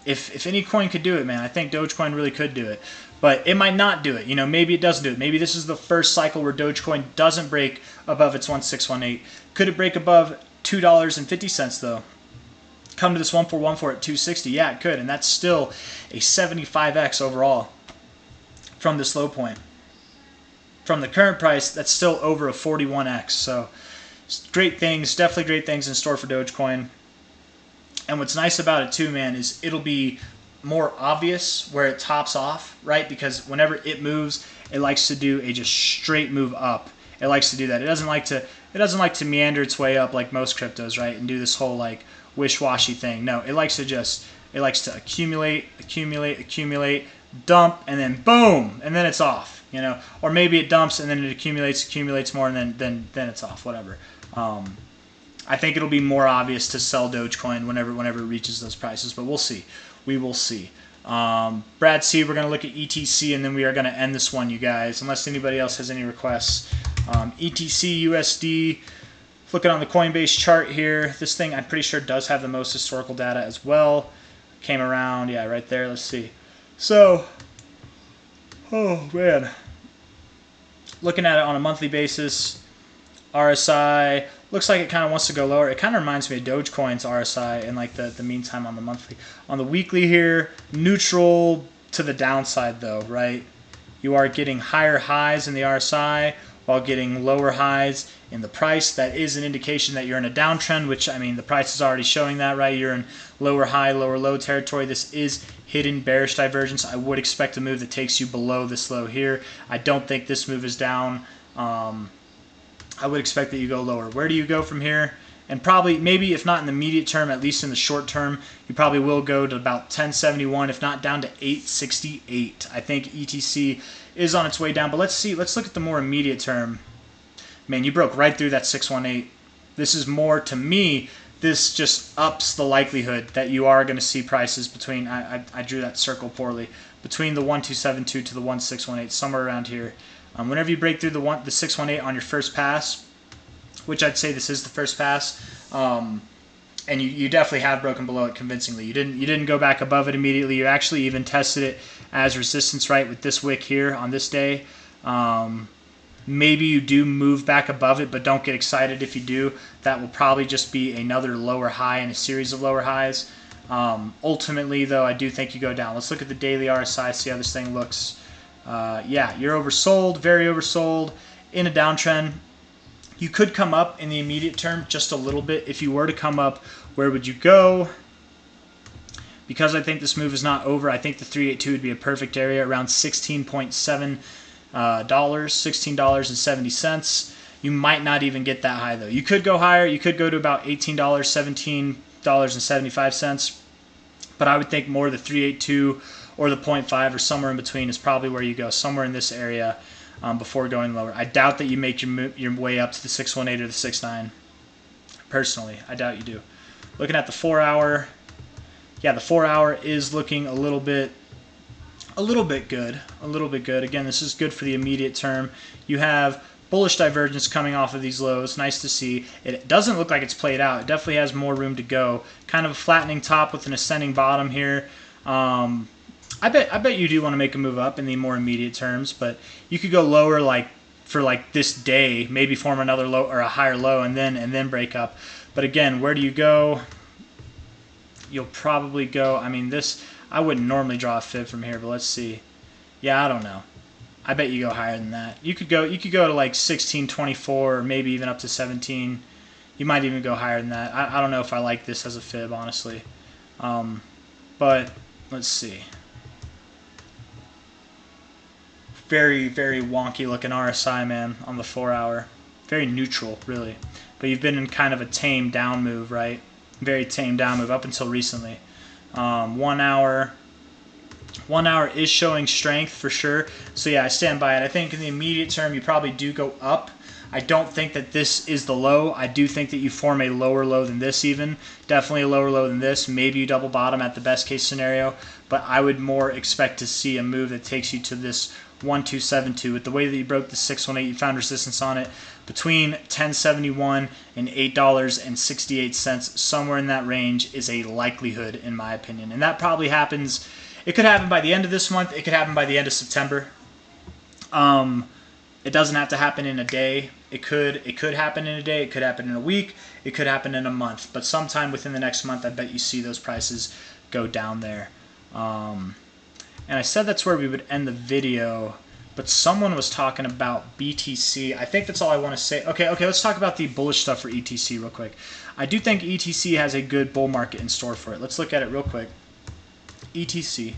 If any coin could do it, man, I think Dogecoin really could do it. But it might not do it. You know, maybe it doesn't do it. Maybe this is the first cycle where Dogecoin doesn't break above its 1618. Could it break above $2.50 though? Come to this 1414 at 260. Yeah, it could, and that's still a 75x overall from this low point. From the current price, that's still over a 41x. So great things, definitely great things in store for Dogecoin. And what's nice about it too, man, is it'll be more obvious where it tops off, right? Because whenever it moves, it likes to do a just straight move up. It likes to do that. It doesn't like to meander its way up like most cryptos, right? And do this whole like wish-washy thing. No, it likes to accumulate, dump, and then boom, and then it's off, you know? Or maybe it dumps and then it accumulates more, and then it's off, whatever. I think it'll be more obvious to sell Dogecoin whenever it reaches those prices, but we'll see. We will see. Brad C, we're going to look at ETC, and then we are going to end this one, you guys, unless anybody else has any requests. ETC, USD, looking on the Coinbase chart here. This thing, I'm pretty sure, does have the most historical data as well. Came around, yeah, right there. Let's see. So, oh, man. Looking at it on a monthly basis, RSI looks like it kind of wants to go lower. It kind of reminds me of Dogecoin's RSI in like the meantime on the monthly. On the weekly here, neutral to the downside though, right? You are getting higher highs in the RSI while getting lower highs in the price. That is an indication that you're in a downtrend, which, I mean, the price is already showing that, right? You're in lower high, lower low territory. This is hidden bearish divergence. I would expect a move that takes you below this low here. I don't think this move is down. I would expect that you go lower. Where do you go from here? And probably, maybe if not in the immediate term, at least in the short term, you probably will go to about 1071, if not down to 868. I think ETC is on its way down. But let's see. Let's look at the more immediate term. Man, you broke right through that 618. This is more, to me, this just ups the likelihood that you are going to see prices between, I drew that circle poorly, between the 1272 to the 1618, somewhere around here. Whenever you break through the 618 on your first pass, which I'd say this is the first pass, and you definitely have broken below it convincingly. You didn't go back above it immediately. You actually even tested it as resistance, right, with this wick here on this day. Maybe you do move back above it, but don't get excited if you do. That will probably just be another lower high in a series of lower highs. Ultimately, though, I do think you go down. Let's look at the daily RSI, see how this thing looks. Yeah, you're oversold, very oversold in a downtrend. You could come up in the immediate term just a little bit. If you were to come up, where would you go? Because I think this move is not over, I think the 382 would be a perfect area, around $16.7. $16.70. You might not even get that high though. You could go higher. You could go to about $18, $17.75. But I would think more the 382 or the 0.5 or somewhere in between is probably where you go, somewhere in this area before going lower. I doubt that you make your way up to the 618 or the 69. Personally, I doubt you do. Looking at the 4 hour, yeah, the 4 hour is looking a little bit good. Again, this is good for the immediate term. You have bullish divergence coming off of these lows. Nice to see. It doesn't look like it's played out. It definitely has more room to go. Kind of a flattening top with an ascending bottom here. I bet you do want to make a move up in the more immediate terms, but you could go lower like for like this day, maybe form another low or a higher low and then break up. But again, where do you go? You'll probably go, I mean, this, I wouldn't normally draw a fib from here, but let's see. Yeah, I don't know. I bet you go higher than that. You could go to like 16.24 or maybe even up to 17. You might even go higher than that. I don't know if I like this as a fib, honestly. But let's see. Very, very wonky looking RSI, man, on the 4 hour. Very neutral, really. But you've been in kind of a tame down move, right? Very tame down move up until recently. 1 hour. 1 hour is showing strength for sure. So yeah, I stand by it. I think in the immediate term, you probably do go up. I don't think that this is the low. I do think that you form a lower low than this even. Definitely a lower low than this. Maybe you double bottom at the best case scenario. But I would more expect to see a move that takes you to this 1272. With the way that you broke the 618, you found resistance on it between 1071 and $8.68. Somewhere in that range is a likelihood, in my opinion. And that probably happens. It could happen by the end of this month. It could happen by the end of September. It doesn't have to happen in a day. It could happen in a day. It could happen in a week. It could happen in a month. But sometime within the next month, I bet you see those prices go down there. And I said that's where we would end the video. But someone was talking about BTC. I think that's all I want to say. Okay, let's talk about the bullish stuff for ETC real quick. I do think ETC has a good bull market in store for it. Let's look at it real quick. ETC.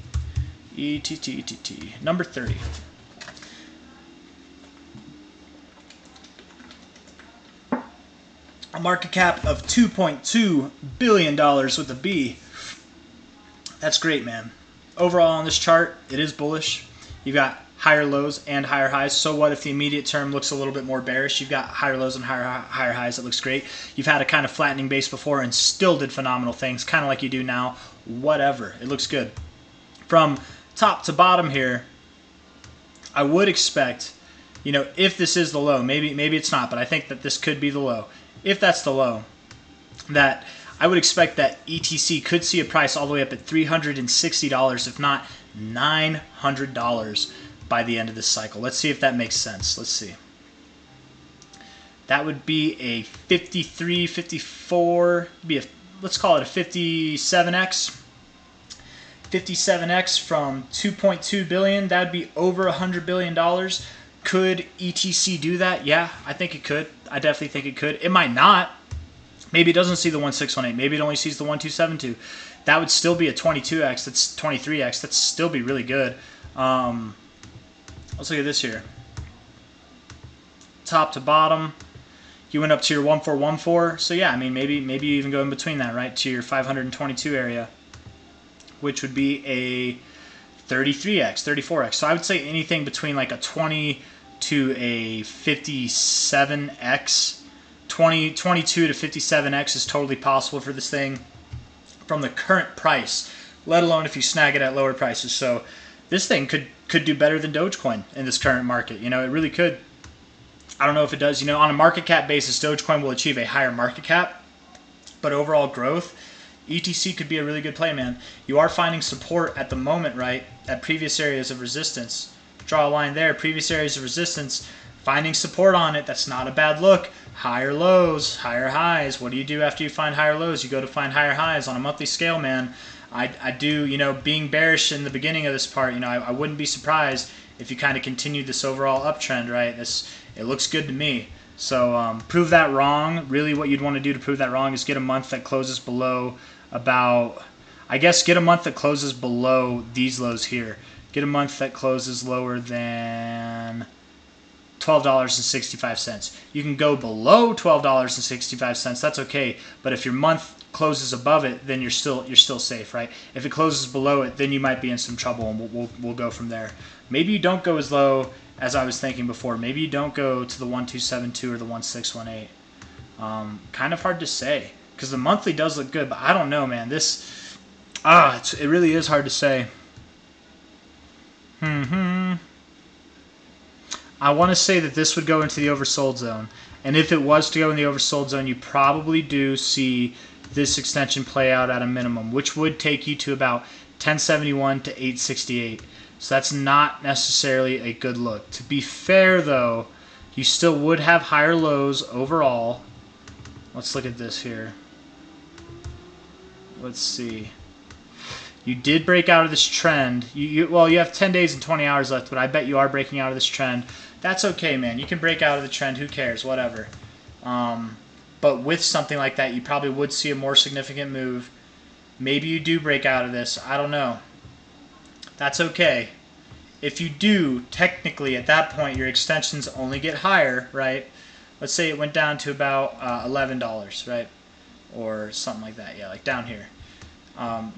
ETT. Number 30. A market cap of $2.2 billion with a B. That's great, man. Overall on this chart, it is bullish. You've got higher lows and higher highs. So what if the immediate term looks a little bit more bearish? You've got higher lows and higher highs. That looks great. You've had a kind of flattening base before and still did phenomenal things, kind of like you do now. Whatever. It looks good. From top to bottom here, I would expect, you know, if this is the low, maybe it's not, but I think that this could be the low. If that's the low, that I would expect that ETC could see a price all the way up at $360, if not $900 by the end of this cycle. Let's see if that makes sense. Let's see. That would be a 53, 54, let's call it a 57x. 57x from 2.2 billion, that would be over $100 billion. Could ETC do that? Yeah, I think it could. I definitely think it could. It might not. Maybe it doesn't see the 1618. Maybe it only sees the 1272. That would still be a 22x. That's 23x. That'd still be really good. Let's look at this here. Top to bottom, you went up to your 1414. So yeah, I mean maybe you even go in between that, right, to your 522 area, which would be a 33x, 34x. So I would say anything between like a 20 to a 57x. 22 to 57x is totally possible for this thing from the current price, let alone if you snag it at lower prices. So this thing could do better than Dogecoin in this current market. You know, it really could. I don't know if it does. You know, on a market cap basis, Dogecoin will achieve a higher market cap, but overall growth, ETC could be a really good play, man. You are finding support at the moment, right, at previous areas of resistance. Draw a line there, previous areas of resistance, finding support on it. That's not a bad look. Higher lows, higher highs. What do you do after you find higher lows? You go to find higher highs on a monthly scale, man. I do, you know, being bearish in the beginning of this part, you know, I wouldn't be surprised if you kind of continued this overall uptrend, right? It looks good to me. So prove that wrong. Really what you'd want to do to prove that wrong is get a month that closes below about, I guess get a month that closes below these lows here. Get a month that closes lower than $12.65. You can go below $12.65. That's okay. But if your month closes above it, then you're still safe, right? If it closes below it, then you might be in some trouble, and we'll go from there. Maybe you don't go as low as I was thinking before. Maybe you don't go to the 1272 or the 1618. Kind of hard to say because the monthly does look good, but I don't know, man. It really is hard to say. I want to say that this would go into the oversold zone, and if it was to go in the oversold zone, you probably do see this extension play out at a minimum, which would take you to about 1071 to 868. So that's not necessarily a good look. To be fair, though, you still would have higher lows overall. Let's look at this here. Let's see. You did break out of this trend. Well, you have 10 days and 20 hours left, but I bet you are breaking out of this trend. That's okay, man. You can break out of the trend. Who cares? Whatever. But with something like that, you probably would see a more significant move. Maybe you do break out of this. I don't know. That's okay. If you do, technically, at that point, your extensions only get higher, right? Let's say it went down to about $11, right? Or something like that. Yeah, like down here.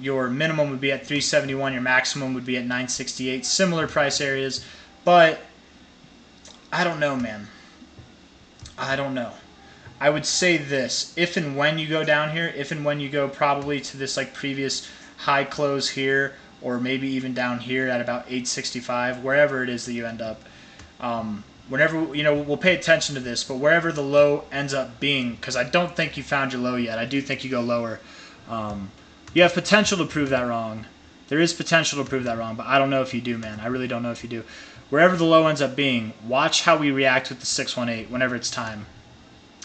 Your minimum would be at 371. Your maximum would be at 968. Similar price areas. But I don't know, man. I don't know. I would say this. If and when you go down here, if and when you go probably to this like previous high close here, or maybe even down here at about 865, wherever it is that you end up, whenever, you know, we'll pay attention to this, but wherever the low ends up being, because I don't think you found your low yet. I do think you go lower. You have potential to prove that wrong. There is potential to prove that wrong, but I don't know if you do, man. I really don't know if you do. Wherever the low ends up being, watch how we react with the 618 whenever it's time.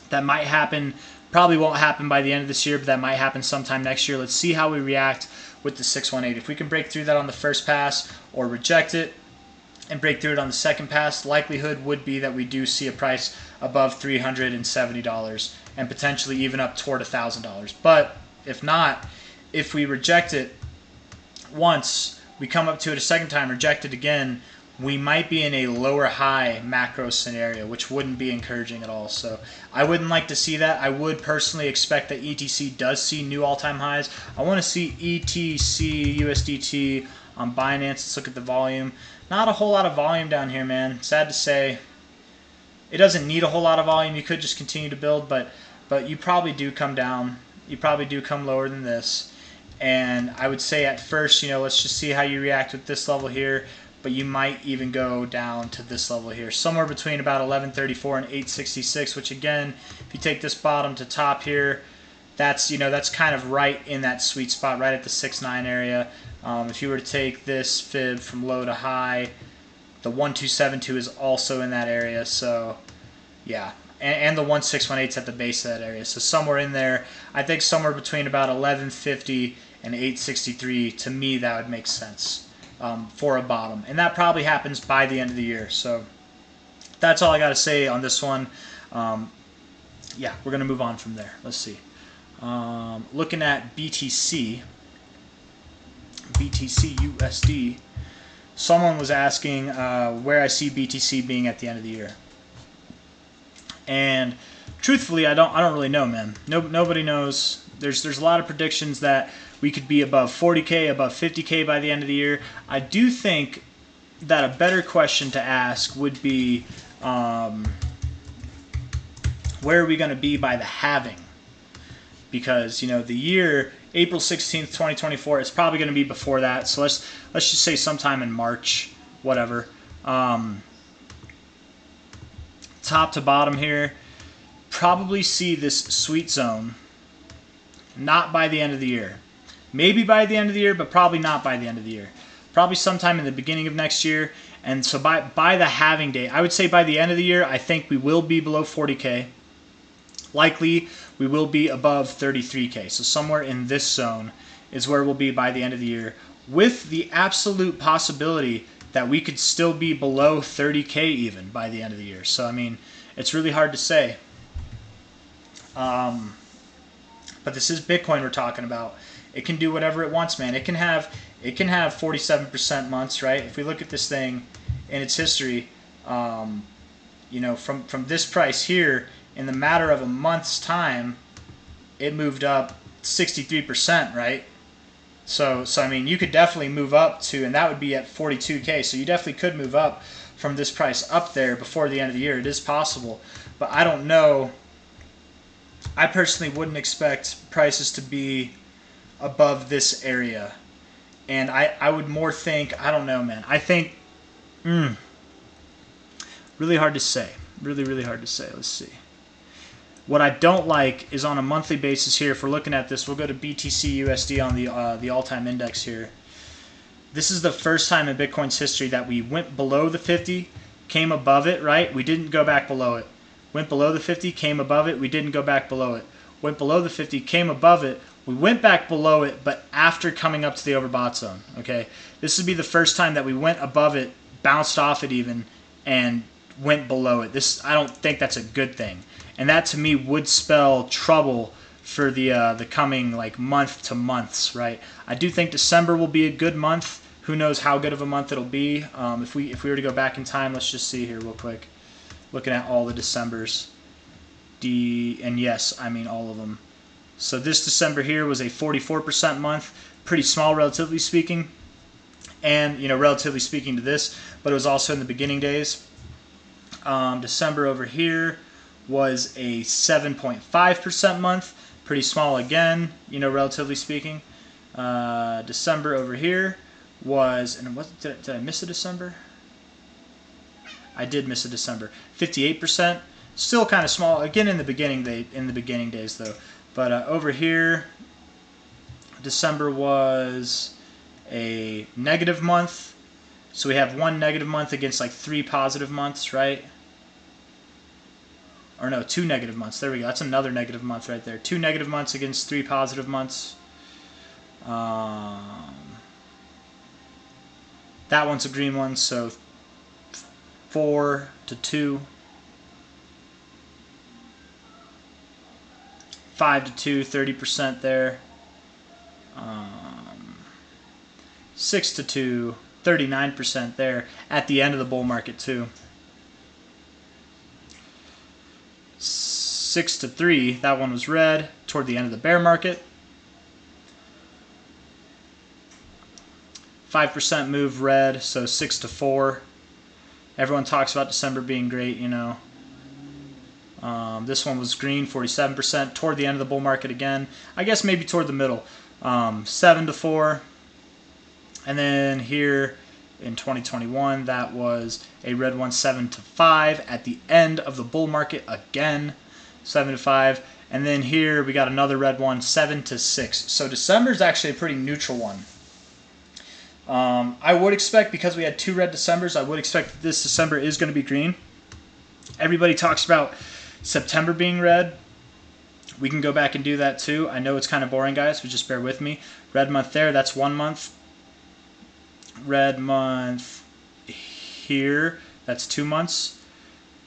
That might happen, probably won't happen by the end of this year, but that might happen sometime next year. Let's see how we react with the 618. If we can break through that on the first pass or reject it and break through it on the second pass, likelihood would be that we do see a price above $370 and potentially even up toward $1,000. But if not, if we reject it once, we come up to it a second time, reject it again, we might be in a lower high macro scenario, which wouldn't be encouraging at all. So I wouldn't like to see that. I would personally expect that ETC does see new all-time highs. I want to see ETC, USDT on Binance. Let's look at the volume. Not a whole lot of volume down here, man. Sad to say. It doesn't need a whole lot of volume. You could just continue to build, but you probably do come down. You probably do come lower than this. And I would say at first, you know, let's just see how you react with this level here. But you might even go down to this level here, somewhere between about 1134 and 866, which again, if you take this bottom to top here, that's, you know, that's kind of right in that sweet spot, right at the 6.9 area. If you were to take this fib from low to high, the 1272 is also in that area. So yeah, and the 1618 is at the base of that area. So somewhere in there, I think somewhere between about 1150 and 863, to me that would make sense. For a bottom, and that probably happens by the end of the year. So that's all I got to say on this one. Yeah, we're going to move on from there. Let's see. Looking at BTC USD, someone was asking where I see BTC being at the end of the year, and truthfully, I don't really know, man. Nobody knows. There's a lot of predictions that we could be above 40K, above 50K by the end of the year. I do think that a better question to ask would be, where are we going to be by the halving? Because, you know, the year, April 16th, 2024, it's probably going to be before that. So let's just say sometime in March, whatever. Top to bottom here, probably see this sweet zone Not by the end of the year. Maybe by the end of the year, but probably not by the end of the year. Probably sometime in the beginning of next year. And so by the halving date, I would say by the end of the year, I think we will be below 40K. Likely, we will be above 33K. So somewhere in this zone is where we'll be by the end of the year, with the absolute possibility that we could still be below 30K even by the end of the year. So, I mean, it's really hard to say. But this is Bitcoin we're talking about. It can do whatever it wants, man. It can have 47% months, right? If we look at this thing in its history, you know, from this price here, in the matter of a month's time, it moved up 63%, right? So I mean, you could definitely move up to, and that would be at 42K. So you definitely could move up from this price up there before the end of the year. It is possible, but I don't know. I personally wouldn't expect prices to be above this area. And I would more think, I don't know, man. I think, really hard to say. Really, really hard to say. Let's see. What I don't like is on a monthly basis here, if we're looking at this, we'll go to BTC USD on the all-time index here. This is the first time in Bitcoin's history that we went below the 50, came above it, right? We didn't go back below it. Went below the 50, came above it. We didn't go back below it. Went below the 50, came above it. We went back below it, but after coming up to the overbought zone, okay? This would be the first time that we went above it, bounced off it even, and went below it. I don't think that's a good thing. And that, to me, would spell trouble for the coming, like, month to months, right? I do think December will be a good month. Who knows how good of a month it'll be. If we were to go back in time, let's just see here real quick. Looking at all the Decembers. And yes, I mean all of them. So this December here was a 44% month. Pretty small, relatively speaking. And, you know, relatively speaking to this, but it was also in the beginning days. December over here was a 7.5% month. Pretty small again, you know, relatively speaking. December over here was, and did I miss a December? I did miss a December. 58%, still kind of small. Again, in the beginning days though. But over here, December was a negative month. So we have one negative month against like 3 positive months, right? Or no, 2 negative months. There we go. That's another negative month right there. 2 negative months against 3 positive months. That one's a green one, so 4 to 2. 5 to 2, 30% there. 6 to 2, 39% there at the end of the bull market too. 6 to 3, that one was red toward the end of the bear market. 5% move red, so 6 to 4. Everyone talks about December being great, you know. This one was green, 47% toward the end of the bull market again. I guess maybe toward the middle. 7 to 4. And then here in 2021, that was a red one, 7 to 5 at the end of the bull market again, 7 to 5. And then here we got another red one, 7 to 6. So December is actually a pretty neutral one. I would expect, because we had 2 red Decembers, I would expect that this December is going to be green. Everybody talks about September being red. We can go back and do that too. I know it's kind of boring, guys, but just bear with me. Red month there, that's 1 month. Red month here, that's 2 months.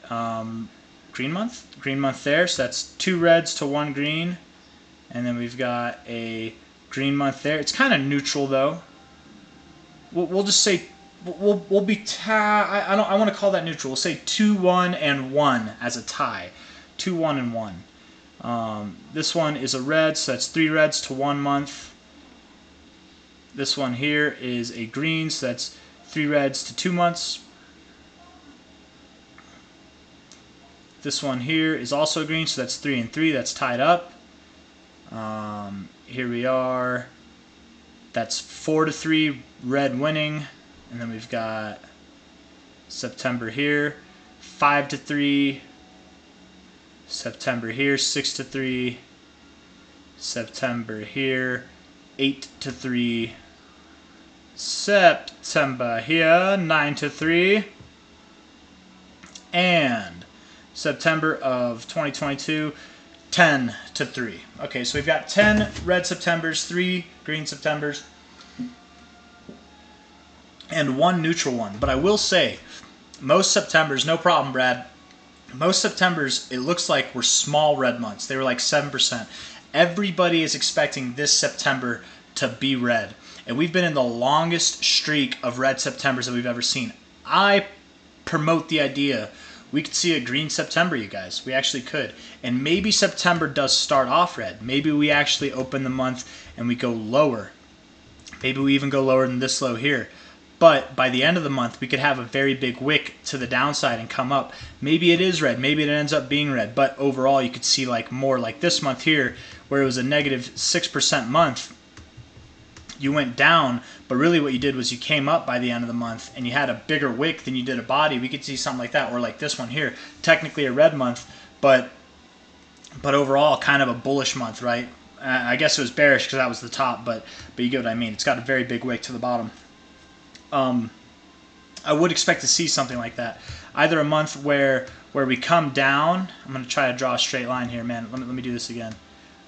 Green month there, so that's 2 reds to 1 green. And then we've got a green month there. It's kind of neutral though. We'll just say we'll be I want to call that neutral. We'll say 2, 1, and 1 as a tie. 2, 1, and 1. This one is a red, so that's 3 reds to 1 month. This one here is a green, so that's 3 reds to 2 months. This one here is also green, so that's 3 and 3. That's tied up. Here we are. That's 4 to 3, red winning. And then we've got September here, 5 to 3. September here, 6 to 3. September here, 8 to 3. September here, 9 to 3. And September of 2022, 10 to 3. Okay, so we've got 10 red Septembers, 3 green Septembers, and 1 neutral one. But I will say, most Septembers, no problem, Brad. Most Septembers, it looks like were small red months. They were like 7%. Everybody is expecting this September to be red. And we've been in the longest streak of red Septembers that we've ever seen. I promote the idea we could see a green September, you guys. We actually could. And maybe September does start off red. Maybe we actually open the month and we go lower. Maybe we even go lower than this low here. But by the end of the month, we could have a very big wick to the downside and come up. Maybe it is red. Maybe it ends up being red. But overall, you could see like more like this month here, where it was a negative 6% month. You went down, but really what you did was you came up by the end of the month and you had a bigger wick than you did a body. We could see something like that, or like this one here, technically a red month, but overall kind of a bullish month, right? I guess it was bearish because that was the top, but you get what I mean. It's got a very big wick to the bottom. I would expect to see something like that. Either a month where we come down. I'm going to try to draw a straight line here, man. Let me do this again.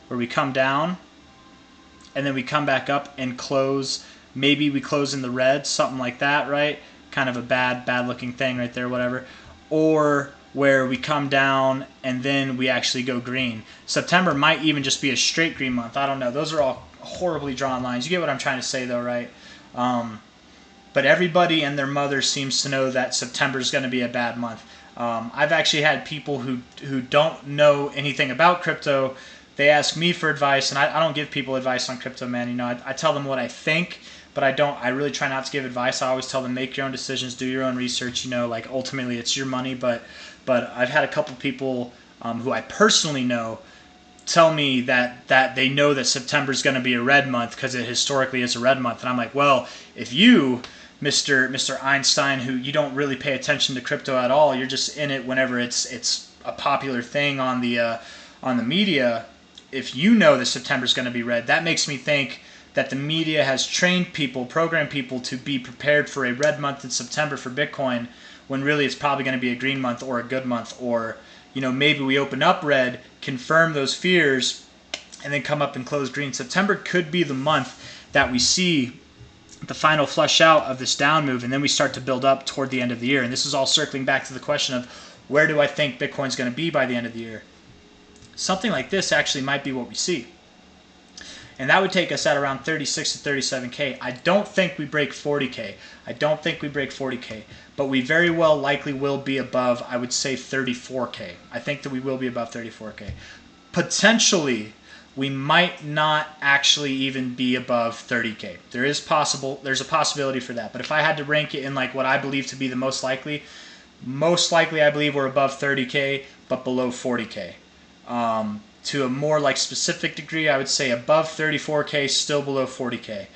Where we come down, and then we come back up and close. Maybe we close in the red, something like that, right? Kind of a bad looking thing right there, whatever. Or where we come down and then we actually go green. September might even just be a straight green month. I don't know. Those are all horribly drawn lines. You get what I'm trying to say though, right? But everybody and their mother seems to know that September is going to be a bad month. I've actually had people who don't know anything about crypto. They ask me for advice, and I don't give people advice on crypto, man. You know, I tell them what I think, but I really try not to give advice. I always tell them make your own decisions, do your own research. You know, like ultimately it's your money. But I've had a couple people who I personally know tell me that they know that September is going to be a red month because it historically is a red month, and I'm like, well, if you, Mr. Einstein, who you don't really pay attention to crypto at all, you're just in it whenever it's a popular thing on the media. If you know that September is going to be red, that makes me think that the media has trained people, programmed people to be prepared for a red month in September for Bitcoin, when really it's probably going to be a green month or a good month, or you know, maybe we open up red, confirm those fears, and then come up and close green. September could be the month that we see the final flush out of this down move, and then we start to build up toward the end of the year. And this is all circling back to the question of where do I think Bitcoin's going to be by the end of the year? Something like this actually might be what we see. And that would take us at around 36 to 37K. I don't think we break 40K. I don't think we break 40K. But we very well likely will be above, I would say, 34K. I think that we will be above 34K. Potentially, we might not actually even be above 30K. There's a possibility for that. But if I had to rank it in like what I believe to be the most likely I believe we're above 30K, but below 40K. To a more like specific degree, I would say above 34K, still below 40K.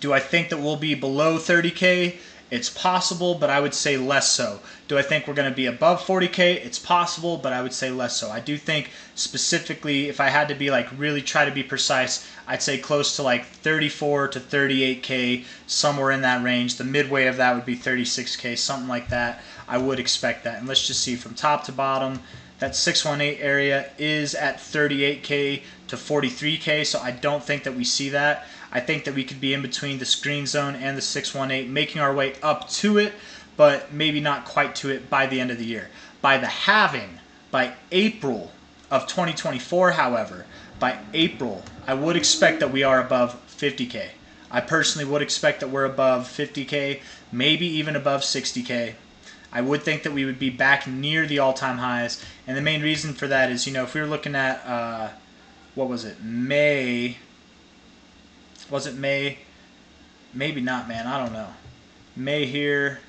Do I think that we'll be below 30K? It's possible, but I would say less so. Do I think we're going to be above 40K? It's possible, but I would say less so. I do think specifically, if I had to be like really try to be precise, I'd say close to like 34 to 38K, somewhere in that range. The midway of that would be 36K, something like that. I would expect that. And let's just see from top to bottom. That 618 area is at 38K to 43K, so I don't think that we see that. I think that we could be in between this green zone and the 618, making our way up to it, but maybe not quite to it by the end of the year. By the halving, by April of 2024, however, by April, I would expect that we are above 50K. I personally would expect that we're above 50K, maybe even above 60K. I would think that we would be back near the all-time highs, and the main reason for that is, you know, if we were looking at, what was it, May? Was it May? Maybe not, man. I don't know. May here.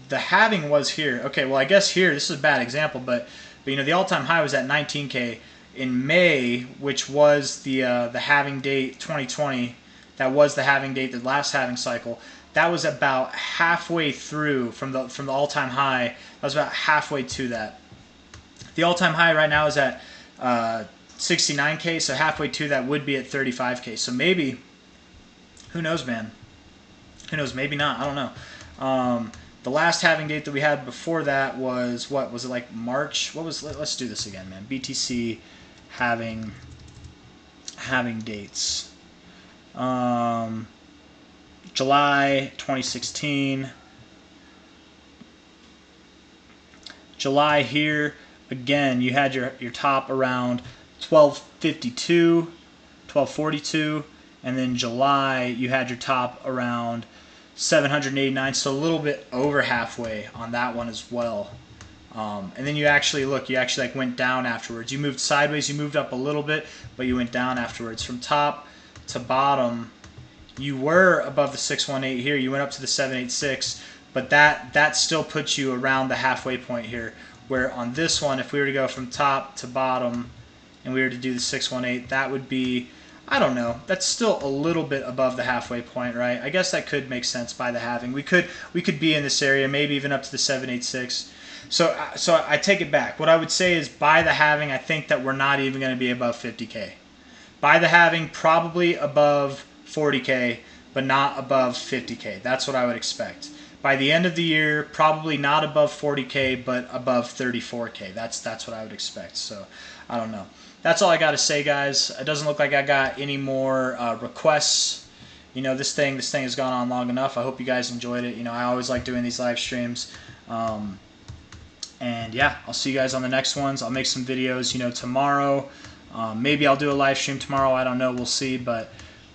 The halving was here. Okay, well, I guess here, this is a bad example, but you know, the all-time high was at 19K. In May, which was the halving date 2020, that was the halving date, the last halving cycle. That was about halfway through from the all-time high. That was about halfway to that. The all-time high right now is at 69K, so halfway to that would be at 35K. So maybe, who knows, man? Who knows? Maybe not. I don't know. The last halving date that we had before that was, what was it, like March? What was? Let's do this again, man. BTC halving dates. July 2016. July here again, you had your top around 1252, 1242, and then July you had your top around 789, so a little bit over halfway on that one as well. And then you actually like went down afterwards. You moved sideways, you moved up a little bit, but you went down afterwards. From top to bottom, you were above the 618 here. You went up to the 786, but that still puts you around the halfway point here. Where on this one, if we were to go from top to bottom, and we were to do the 618, that would be, I don't know, that's still a little bit above the halfway point, right? I guess that could make sense by the halving. We could be in this area, maybe even up to the 786. So I take it back. What I would say is by the halving, I think that we're not even going to be above 50K. By the halving, probably above 40K, but not above 50K. That's what I would expect. By the end of the year, probably not above 40K, but above 34K. That's what I would expect. So I don't know. That's all I got to say, guys. It doesn't look like I got any more requests. You know, this thing has gone on long enough. I hope you guys enjoyed it. You know, I always like doing these live streams. And yeah, I'll see you guys on the next ones. I'll make some videos, you know, tomorrow. Maybe I'll do a live stream tomorrow. I don't know. We'll see. But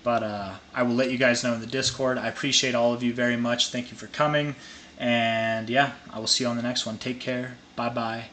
I will let you guys know in the Discord. I appreciate all of you very much. Thank you for coming. And yeah, I will see you on the next one. Take care. Bye-bye.